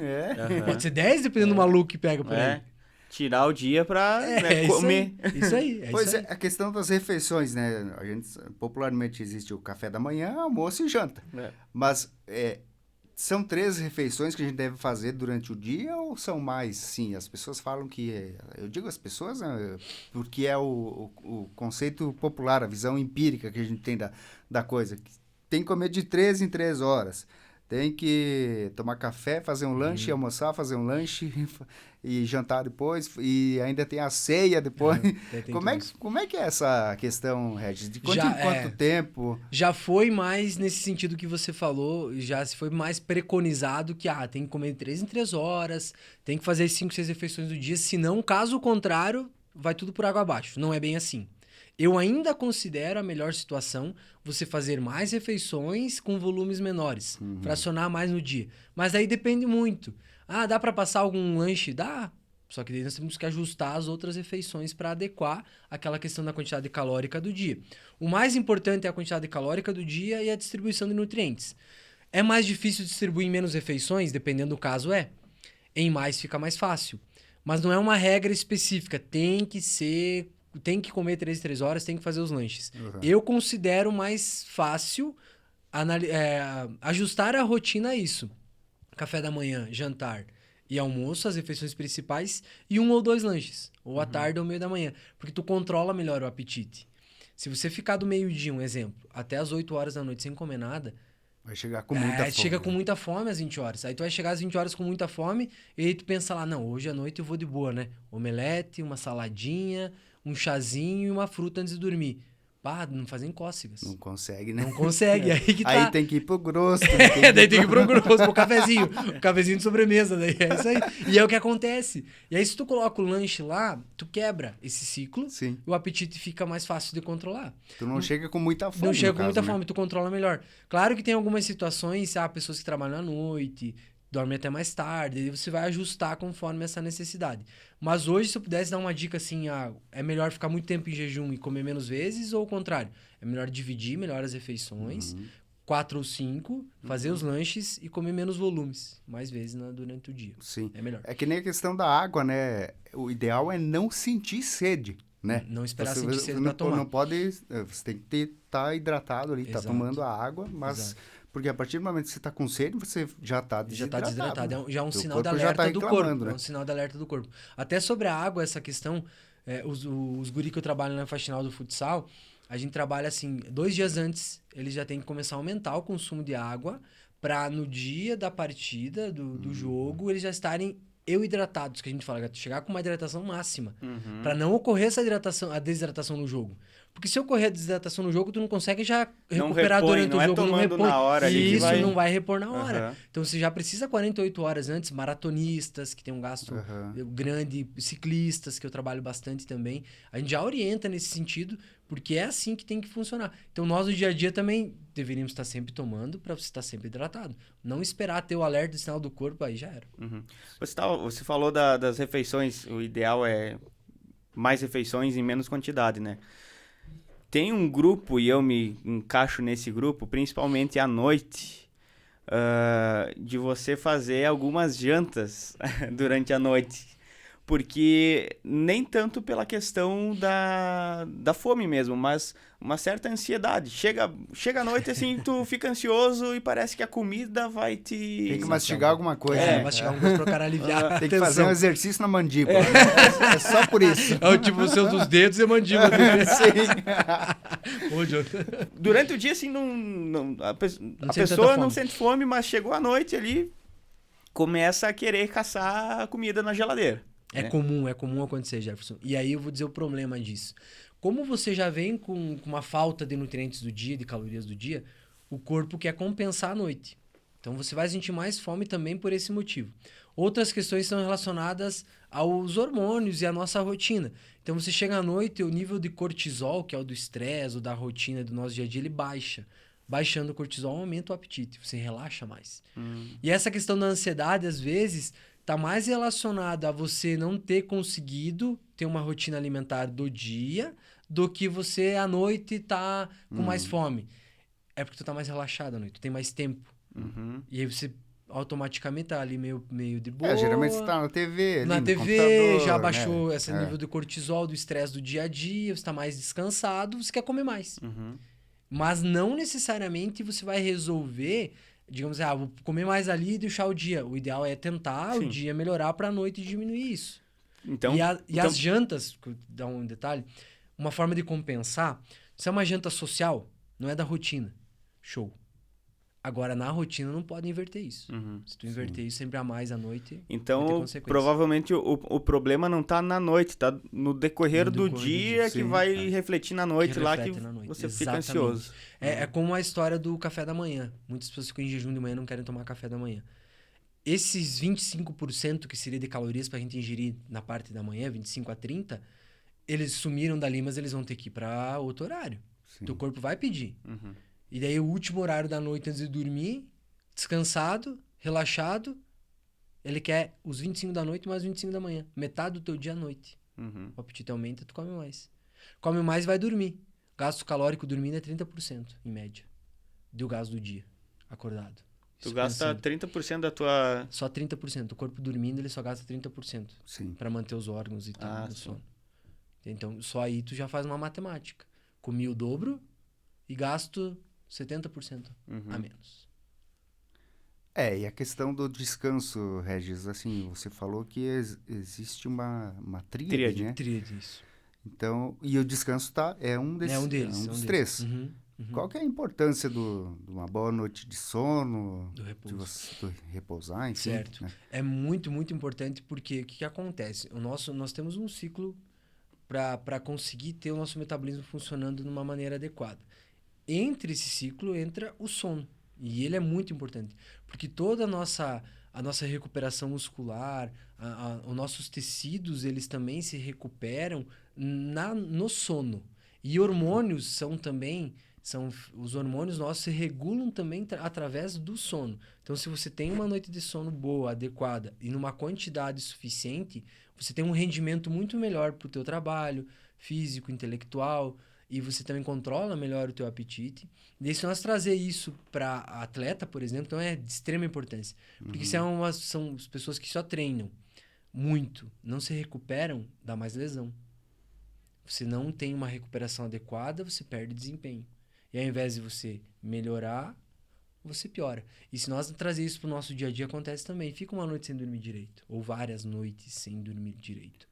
Pode ser 10, dependendo do maluco que pega por aí. Tirar o dia pra comer. Isso aí. Pois é, a questão das refeições, né? A gente, popularmente existe o café da manhã, almoço e janta. Mas são 3 refeições que a gente deve fazer durante o dia ou são mais? Sim, as pessoas falam que... Eu digo as pessoas porque é o conceito popular, a visão empírica que a gente tem da coisa. Tem que comer de 3 em 3 horas. Tem que tomar café, fazer um lanche, almoçar, fazer um lanche e jantar depois. E ainda tem a ceia depois. Como é que é essa questão, Regis? De quanto em quanto tempo? Já foi mais nesse sentido que você falou, já se foi mais preconizado que tem que comer de 3 em 3 horas, tem que fazer 5, 6 refeições do dia, senão, caso contrário, vai tudo por água abaixo. Não é bem assim. Eu ainda considero a melhor situação você fazer mais refeições com volumes menores, fracionar mais no dia. Mas aí depende muito. Dá para passar algum lanche? Dá. Só que daí nós temos que ajustar as outras refeições para adequar aquela questão da quantidade calórica do dia. O mais importante é a quantidade calórica do dia e a distribuição de nutrientes. É mais difícil distribuir em menos refeições? Dependendo do caso, é. Em mais fica mais fácil. Mas não é uma regra específica. Tem que comer 3 em 3 horas, tem que fazer os lanches. Eu considero mais fácil ajustar a rotina a isso. Café da manhã, jantar e almoço, as refeições principais, e 1 ou 2 lanches. Ou à tarde ou meio da manhã. Porque tu controla melhor o apetite. Se você ficar do meio-dia, um exemplo, até as 8 horas da noite sem comer nada... Vai chegar com muita fome. Chega com muita fome às 20 horas. Aí tu vai chegar às 20 horas com muita fome e aí tu pensa lá, não, hoje à noite eu vou de boa, né? Omelete, uma saladinha, um chazinho e uma fruta antes de dormir. Não fazem cócegas. Não consegue, né? Não consegue. Aí que tá. Aí tem que ir pro grosso. Daí tem que ir pro grosso, pro cafezinho. O cafezinho de sobremesa, daí é isso aí. E é o que acontece. E aí se tu coloca o lanche lá, tu quebra esse ciclo. Sim. E o apetite fica mais fácil de controlar. Tu não chega com muita fome. Não chega com muita fome, tu controla melhor. Claro que tem algumas situações, pessoas que trabalham à noite, dormem até mais tarde, e você vai ajustar conforme essa necessidade. Mas hoje, se eu pudesse dar uma dica assim, é melhor ficar muito tempo em jejum e comer menos vezes, ou o contrário? É melhor dividir melhor as refeições, 4 ou 5, fazer os lanches e comer menos volumes, mais vezes durante o dia. Sim. É melhor. É que nem a questão da água, né? O ideal é não sentir sede, né? Não esperar sentir sede pra tomar. Não pode... Você tem que estar hidratado ali, tá tomando a água, mas... Exato. Porque a partir do momento que você está com sede, você já está desidratado. Já está desidratado. Já é um sinal de alerta do corpo. Né? É um sinal de alerta do corpo. Até sobre a água, essa questão, os guri que eu trabalho na faxinal do futsal, a gente trabalha assim, 2 dias antes, eles já têm que começar a aumentar o consumo de água para no dia da partida, do jogo, eles já estarem hidratados, que a gente fala, chegar com uma hidratação máxima, para não ocorrer a desidratação no jogo. Porque se ocorrer a desidratação no jogo, tu não consegue já recuperar durante o jogo. Não repõe na hora. Isso, não vai repor na hora. Então, você já precisa 48 horas antes, maratonistas, que tem um gasto grande, ciclistas, que eu trabalho bastante também. A gente já orienta nesse sentido, porque é assim que tem que funcionar. Então, nós no dia a dia também deveríamos estar sempre tomando para você estar sempre hidratado. Não esperar ter o alerta do sinal do corpo, aí já era. Você falou das refeições, o ideal é mais refeições em menos quantidade, né? Tem um grupo, e eu me encaixo nesse grupo, principalmente à noite, de você fazer algumas jantas durante a noite. Porque nem tanto pela questão da fome mesmo, mas uma certa ansiedade. Chega a noite, assim, tu fica ansioso e parece que a comida vai te... Tem que mastigar alguma coisa. né? mastigar alguma coisa pro cara aliviar a Tem que fazer um tensão. exercício na mandíbula. Né? É só por isso. É o tipo o seu dos dedos e a mandíbula. Ô, Jonathan. Durante o dia, assim, a sente pessoa tanta não fome. sente fome, mas chegou a noite ali, começa a querer caçar a comida na geladeira. É comum acontecer, Jefferson. E aí eu vou dizer o problema disso. Como você já vem com uma falta de nutrientes do dia, de calorias do dia, o corpo quer compensar à noite. Então você vai sentir mais fome também por esse motivo. Outras questões são relacionadas aos hormônios e à nossa rotina. Então você chega à noite e o nível de cortisol, que é o do estresse, ou da rotina do nosso dia a dia, ele baixa. Baixando o cortisol aumenta o apetite, você relaxa mais. E essa questão da ansiedade, às vezes, está mais relacionada a você não ter conseguido ter uma rotina alimentar do dia do que você à noite tá com mais fome. É porque tu tá mais relaxado à noite, tu tem mais tempo. E aí você automaticamente tá ali meio de boa. Geralmente você tá na TV, ali Na no TV, computador, já baixou né? esse nível de cortisol, do estresse do dia a dia, você tá mais descansado, você quer comer mais. Mas não necessariamente você vai resolver, digamos, vou comer mais ali e deixar o dia. O ideal é tentar Sim. o dia melhorar para a noite diminuir isso. Então, E as jantas, dá um detalhe, uma forma de compensar, se é uma janta social, não é da rotina. Show. Agora, na rotina, não pode inverter isso. Se tu inverter isso sempre a mais à noite, vai ter então consequência. provavelmente o problema não tá na noite, tá no decorrer do dia que sim, vai refletir na noite lá que reflete na noite. você fica Exatamente. ansioso. É como a história do café da manhã. Muitas pessoas ficam em jejum de manhã e não querem tomar café da manhã. Esses 25% que seria de calorias pra gente ingerir na parte da manhã, 25 a 30, eles sumiram dali, mas eles vão ter que ir pra outro horário. Teu corpo vai pedir. E daí o último horário da noite antes de dormir, descansado, relaxado, ele quer os 25 da noite mais os 25 da manhã. Metade do teu dia à noite. O apetite aumenta, tu come mais. Come mais e vai dormir. Gasto calórico dormindo é 30%, em média, do gasto do dia, acordado. Tu Isso gasta pensando. 30% da tua... Só 30%. O corpo dormindo, ele só gasta 30%. Sim. Pra manter os órgãos e tudo no sim. sono. Então, só aí tu já faz uma matemática. Comi o dobro e gasto 70% a menos. E a questão do descanso, Regis, assim, você falou que existe uma tríade, né? Tríade, isso. Então, e o descanso é um desses, É um deles. um dos deles. três. Qual que é a importância de uma boa noite de sono, Do repouso. de você repousar, enfim? Certo. Né? É muito, muito importante porque o que acontece? Nós temos um ciclo para conseguir ter o nosso metabolismo funcionando de uma maneira adequada. Entre esse ciclo entra o sono. E ele é muito importante. Porque toda a nossa recuperação muscular, os nossos tecidos, eles também se recuperam no sono. E hormônios os hormônios nossos se regulam também através do sono. Então, se você tem uma noite de sono boa, adequada e numa quantidade suficiente, você tem um rendimento muito melhor para o teu trabalho físico, intelectual, e você também controla melhor o teu apetite. E se nós trazer isso para atleta, por exemplo, então é de extrema importância. Porque são as pessoas que só treinam muito, não se recuperam, dá mais lesão. Você não tem uma recuperação adequada, você perde desempenho. E ao invés de você melhorar, você piora. E se nós trazer isso para o nosso dia a dia, acontece também. Fica uma noite sem dormir direito, ou várias noites sem dormir direito.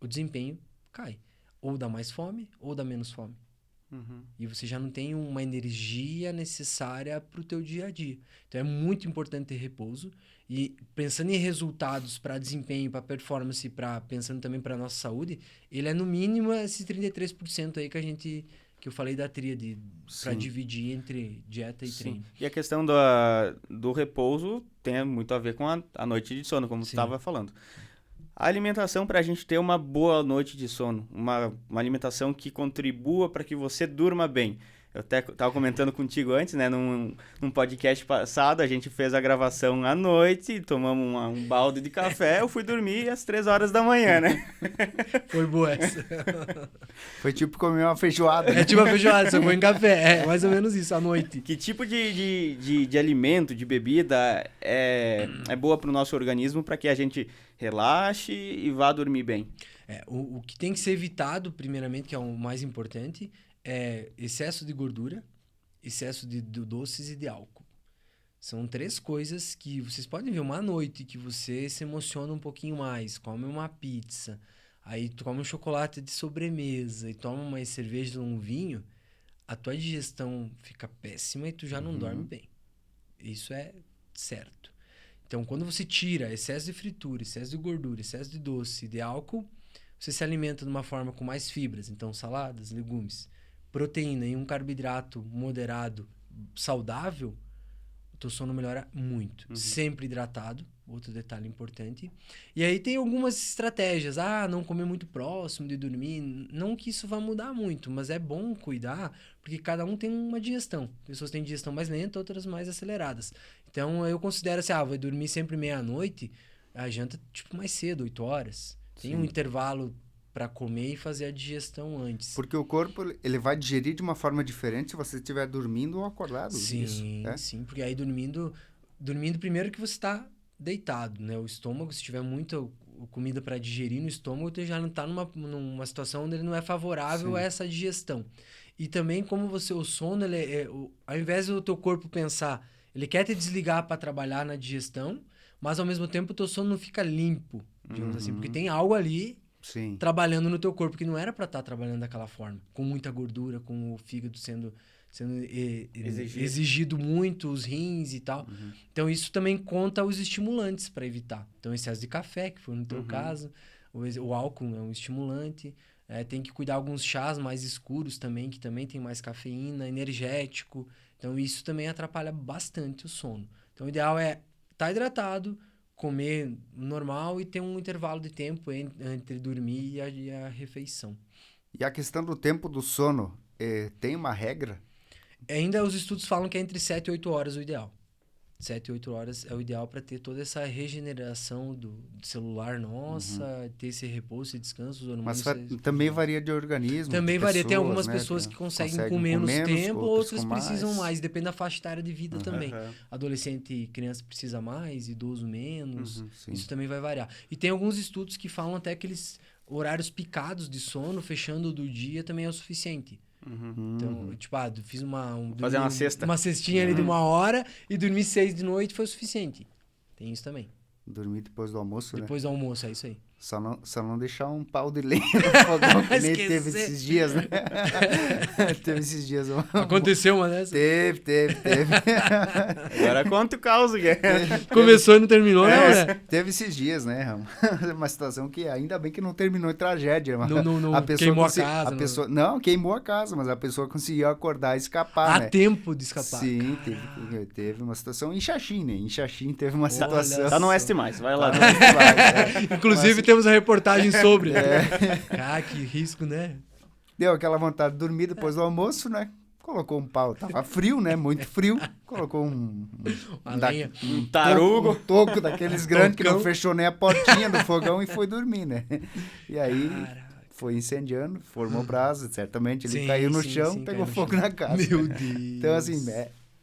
O desempenho cai. Ou dá mais fome, ou dá menos fome. E você já não tem uma energia necessária para o teu dia a dia. Então é muito importante ter repouso. E pensando em resultados para desempenho, para performance, pensando também para nossa saúde, ele é no mínimo esses 33% aí que eu falei da tríade, para dividir entre dieta e treino. E a questão do repouso tem muito a ver com a noite de sono, como você estava falando. A alimentação, para a gente ter uma boa noite de sono, uma alimentação que contribua para que você durma bem. Eu até tava comentando contigo antes, né? Num podcast passado, a gente fez a gravação à noite, tomamos um balde de café, eu fui dormir às 3 horas da manhã, né? Foi boa essa. Foi tipo comer uma feijoada. É tipo uma feijoada, só põe em café. É mais ou menos isso, à noite. Que tipo de alimento, de bebida é boa pro nosso organismo para que a gente relaxe e vá dormir bem? O que tem que ser evitado, primeiramente, que é o mais importante, é excesso de gordura, excesso de doces e de álcool. São 3 coisas que vocês podem ver uma noite que você se emociona um pouquinho mais, come uma pizza, aí tu come um chocolate de sobremesa e toma uma cerveja ou um vinho, a tua digestão fica péssima e tu já não dorme bem. Isso é certo. Então, quando você tira excesso de fritura, excesso de gordura, excesso de doce e de álcool, você se alimenta de uma forma com mais fibras. Então, saladas, legumes, proteína e um carboidrato moderado, saudável, o teu sono melhora muito. Sempre hidratado, outro detalhe importante. E aí tem algumas estratégias. Não comer muito próximo de dormir. Não que isso vá mudar muito, mas é bom cuidar, porque cada um tem uma digestão. Pessoas têm digestão mais lenta, outras mais aceleradas. Então, eu considero assim, vai dormir sempre meia-noite, a janta tipo mais cedo, 8 horas. Tem um intervalo para comer e fazer a digestão antes. Porque o corpo, ele vai digerir de uma forma diferente se você estiver dormindo ou acordado. Sim, sim. Porque aí dormindo primeiro que você está deitado, né? O estômago, se tiver muita comida para digerir no estômago, você já não está numa situação onde ele não é favorável a essa digestão. E também como o sono, ao invés do teu corpo pensar, ele quer te desligar para trabalhar na digestão, mas ao mesmo tempo o teu sono não fica limpo, digamos assim, porque tem algo ali trabalhando no teu corpo que não era para estar trabalhando daquela forma, com muita gordura, com o fígado sendo exigido muito, os rins e tal. Então isso também conta os estimulantes para evitar. Então excesso de café, que foi no teu caso, o álcool é um estimulante. Tem que cuidar alguns chás mais escuros também, que também tem mais cafeína, energético. Então isso também atrapalha bastante o sono. Então o ideal é estar hidratado, comer normal e ter um intervalo de tempo entre dormir e a refeição. E a questão do tempo do sono, tem uma regra? Ainda os estudos falam que é entre 7 e 8 horas o ideal. 7 e 8 horas é o ideal para ter toda essa regeneração do celular nossa, ter esse repouso, esse descanso. Mas também varia de organismo. Também de varia. pessoas, Tem algumas né, pessoas que conseguem com menos tempo, outras precisam mais. Depende da faixa etária de vida também. Adolescente e criança precisa mais, idoso menos. Isso também vai variar. E tem alguns estudos que falam até que horários picados de sono, fechando do dia, também é o suficiente. Então, tipo, fiz fazer uma cesta. Uma cestinha ali de 1 hora e dormir 6 de noite foi o suficiente. Tem isso também. Dormir depois do almoço, Depois do almoço, é isso aí. Só não deixar um pau de lenha no fogão, que nem teve esses dias, né? Teve esses dias. Aconteceu uma dessas? Teve. Agora conta o caos, Começou e não terminou, né? Teve esses dias, né? Uma situação que ainda bem que não terminou em tragédia. Não a pessoa queimou a casa. Não, queimou a casa, mas a pessoa conseguiu acordar e escapar, né? Há tempo de escapar. Sim, teve uma situação em Xaxim, né? Em Xaxim teve uma situação... Tá no Oeste Mais, vai lá. Inclusive, temos a reportagem sobre. Que risco, né? Deu aquela vontade de dormir depois do almoço, né? Colocou um pau. Tava frio, né? Muito frio. Colocou um tarugo. Um toco daqueles grandes que não fechou nem a portinha do fogão e foi dormir, né? E aí... Foi incendiando, formou brasa, certamente ele caiu no chão, pegou fogo na casa. Meu Deus. Então, assim,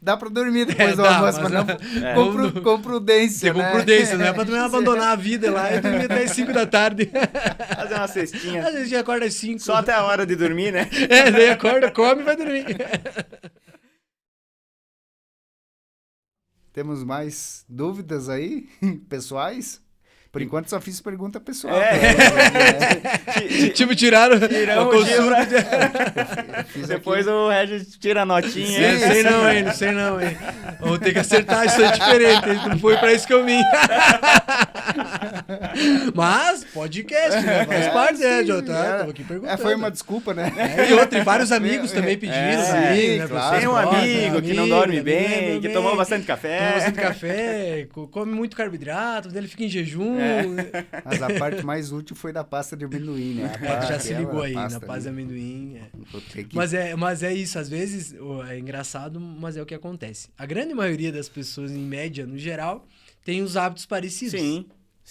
dá pra dormir depois do almoço, mas não com prudência, né? Com prudência, não é pra tu não abandonar a vida lá e dormir até as 5 da tarde. Fazer uma cestinha. Às vezes acorda às 5. Só até a hora de dormir, né? Daí acorda, come e vai dormir. Temos mais dúvidas aí, pessoais? Por enquanto só fiz pergunta pessoal. Tipo, tiraram a consulta. Depois o Regis tira a notinha. Sei não, hein. Vou ter que acertar isso aí diferente. Não foi pra isso que eu vim. Mas, podcast, né? Faz parte, né, Jô? Tava aqui perguntando. Foi uma desculpa, né? E outra, e vários amigos também pediram, assim, né? Claro. Tem um amigo que não dorme bem, que tomou bastante café. Toma bastante café, come muito carboidrato, daí ele fica em jejum. Mas a parte mais útil foi da pasta de amendoim, né? Tu já se ligou aí, na pasta pasta de amendoim. Que... Mas é isso, às vezes é engraçado, mas é o que acontece. A grande maioria das pessoas, em média, no geral, tem os hábitos parecidos. Sim.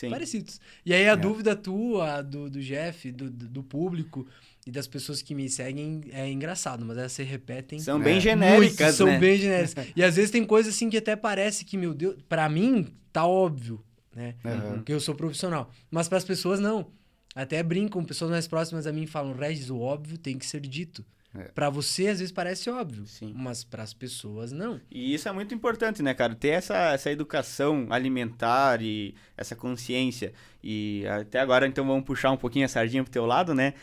Parecidos. E aí a dúvida tua, do Jeff, do público e das pessoas que me seguem é engraçado, mas elas se repetem. São bem genéricas, São né? bem genéricas. E às vezes tem coisas assim que até parece que, meu Deus, pra mim tá óbvio, né? Porque eu sou profissional. Mas pras pessoas não. Até brincam, pessoas mais próximas a mim falam, Regis, o óbvio tem que ser dito. Pra você, às vezes, parece óbvio. Sim. Mas pras pessoas, não. E isso é muito importante, né, cara? Ter essa educação alimentar e essa consciência. E até agora, então, vamos puxar um pouquinho a sardinha pro teu lado, né?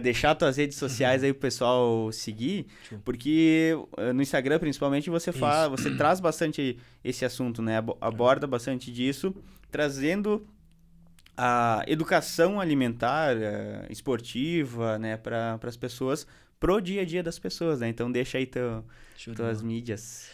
Deixar tuas redes sociais aí pro pessoal seguir. Porque no Instagram, principalmente, você traz bastante esse assunto, né? Aborda bastante disso, trazendo a educação alimentar, esportiva, né, para as pessoas, pro dia a dia das pessoas, né? Então deixa aí tuas mídias.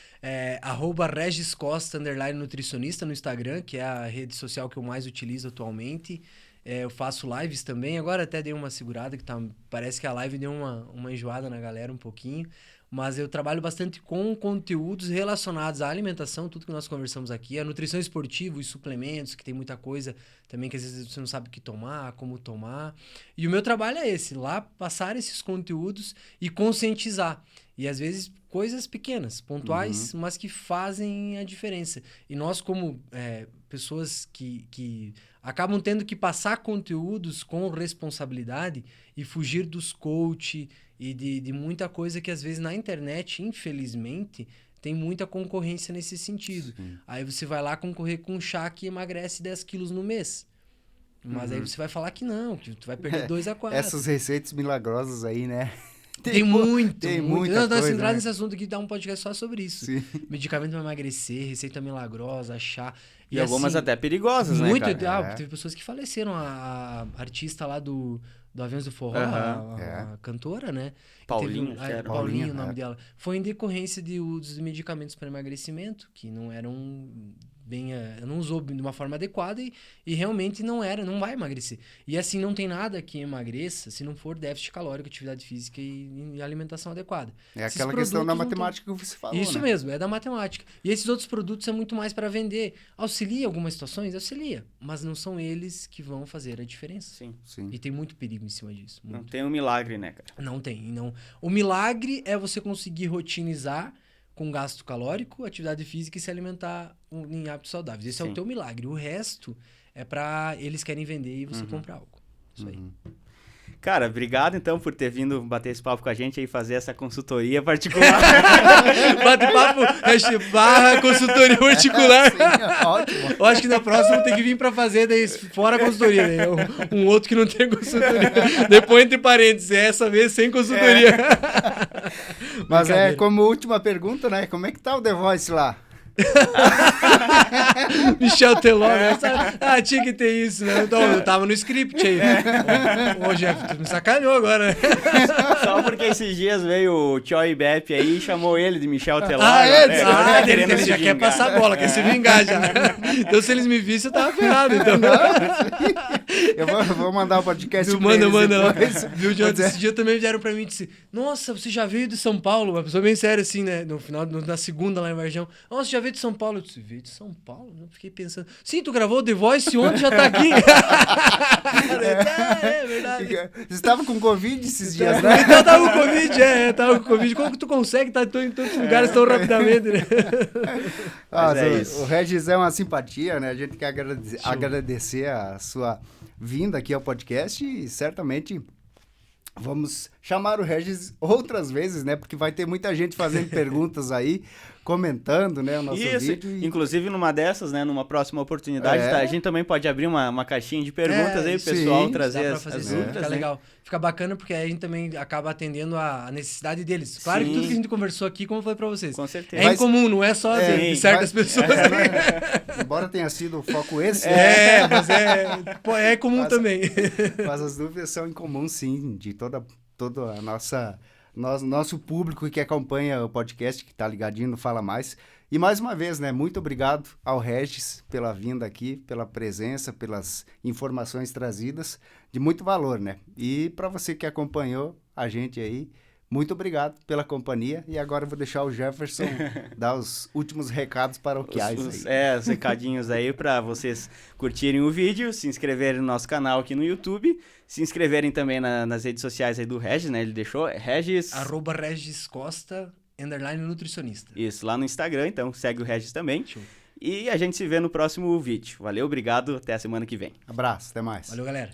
@Regis Costa _nutricionista no Instagram, que é a rede social que eu mais utilizo atualmente. Eu faço lives também. Agora até dei uma segurada, que parece que a live deu uma enjoada na galera um pouquinho. Mas eu trabalho bastante com conteúdos relacionados à alimentação, tudo que nós conversamos aqui, a nutrição esportiva, os suplementos, que tem muita coisa também que às vezes você não sabe o que tomar, como tomar. E o meu trabalho é esse, lá passar esses conteúdos e conscientizar. E às vezes coisas pequenas, pontuais, mas que fazem a diferença. E nós como pessoas que acabam tendo que passar conteúdos com responsabilidade e fugir dos coach e de muita coisa que às vezes na internet, infelizmente, tem muita concorrência nesse sentido. Sim. Aí você vai lá concorrer com um chá que emagrece 10 quilos no mês. Mas aí você vai falar que não, que tu vai perder 2 a 4. Essas receitas milagrosas aí, né? Tem muito. Tem muita nós coisa, entrar né? nesse assunto aqui, dá um podcast só sobre isso. Sim. Medicamento para emagrecer, receita milagrosa, chá. E algumas assim, até perigosas, muito, né, cara? Teve pessoas que faleceram. A artista lá do Aviões do Forró, a cantora, né? Paulinho, Paulinho, o nome dela. Foi em decorrência de uso de medicamentos para emagrecimento, que não eram bem... não usou de uma forma adequada e realmente não vai emagrecer. E assim, não tem nada que emagreça se não for déficit calórico, atividade física e alimentação adequada. É aquela questão da matemática que você falou, Isso né? mesmo, é da matemática. E esses outros produtos é muito mais para vender. Auxilia em algumas situações? Auxilia. Mas não são eles que vão fazer a diferença. Sim. E tem muito perigo em cima disso. Muito. Não tem um milagre, né, cara? Não tem. Não. O milagre é você conseguir rotinizar com gasto calórico, atividade física e se alimentar em hábitos saudáveis. Esse é o teu milagre. O resto é para eles querem vender e você comprar algo. Isso aí. Cara, obrigado então por ter vindo bater esse papo com a gente e fazer essa consultoria particular. Bate-papo, consultoria particular. Sim, ótimo. Eu acho que na próxima tem que vir pra fazer daí, fora a consultoria. Né? Um outro que não tem consultoria. Depois, entre parênteses, essa vez sem consultoria. Mas como última pergunta, né? Como é que tá o The Voice lá? Michel Teló, né? Tinha que ter isso, né? Então, eu tava no script aí. Ô, Jeff, tu me sacaneou agora, né? Só porque esses dias veio o Choi Bepp aí e chamou ele de Michel Teló. Ele já quer passar a bola, quer se vingar já. Então, se eles me vissem, eu tava ferrado, então. Eu vou mandar o podcast pra manda. Viu, Esse dia também vieram pra mim e disse, nossa, você já veio de São Paulo? Uma pessoa bem séria assim, né? No final, na segunda lá em Varjão. Nossa, você já veio de São Paulo? Eu disse, veio de São Paulo? Eu fiquei pensando, sim, tu gravou The Voice ontem, já tá aqui. É verdade. Você estava com Covid esses dias, né? Então tava com Covid, tava com Covid. Como que tu consegue estar em todos os lugares tão rapidamente, né? O Regis é uma simpatia, né? A gente quer agradecer a sua vinda aqui ao podcast e certamente vamos chamar o Regis outras vezes, né? Porque vai ter muita gente fazendo perguntas aí, comentando, né, o nosso vídeo. E... Inclusive, numa dessas, né, numa próxima oportunidade, tá? A gente também pode abrir uma caixinha de perguntas aí, o pessoal trazer as dúvidas. Fica legal. Fica bacana porque aí a gente também acaba atendendo a necessidade deles. Claro que tudo que a gente conversou aqui, como eu falei pra vocês, com certeza. É incomum, não é só de certas pessoas. Embora tenha sido o foco esse. Mas é comum também. Mas as dúvidas são incomuns, sim, de toda a nosso público que acompanha o podcast, que tá ligadinho no Fala Mais. E mais uma vez, né, muito obrigado ao Regis pela vinda aqui, pela presença, pelas informações trazidas, de muito valor, né? E para você que acompanhou a gente aí, muito obrigado pela companhia. E agora eu vou deixar o Jefferson dar os últimos recados paroquiais. Os recadinhos aí para vocês curtirem o vídeo, se inscreverem no nosso canal aqui no YouTube, se inscreverem também nas redes sociais aí do Regis, né? Ele deixou Regis... @RegisCosta _nutricionista. Isso, lá no Instagram, então segue o Regis também. Show. E a gente se vê no próximo vídeo. Valeu, obrigado, até a semana que vem. Abraço, até mais. Valeu, galera.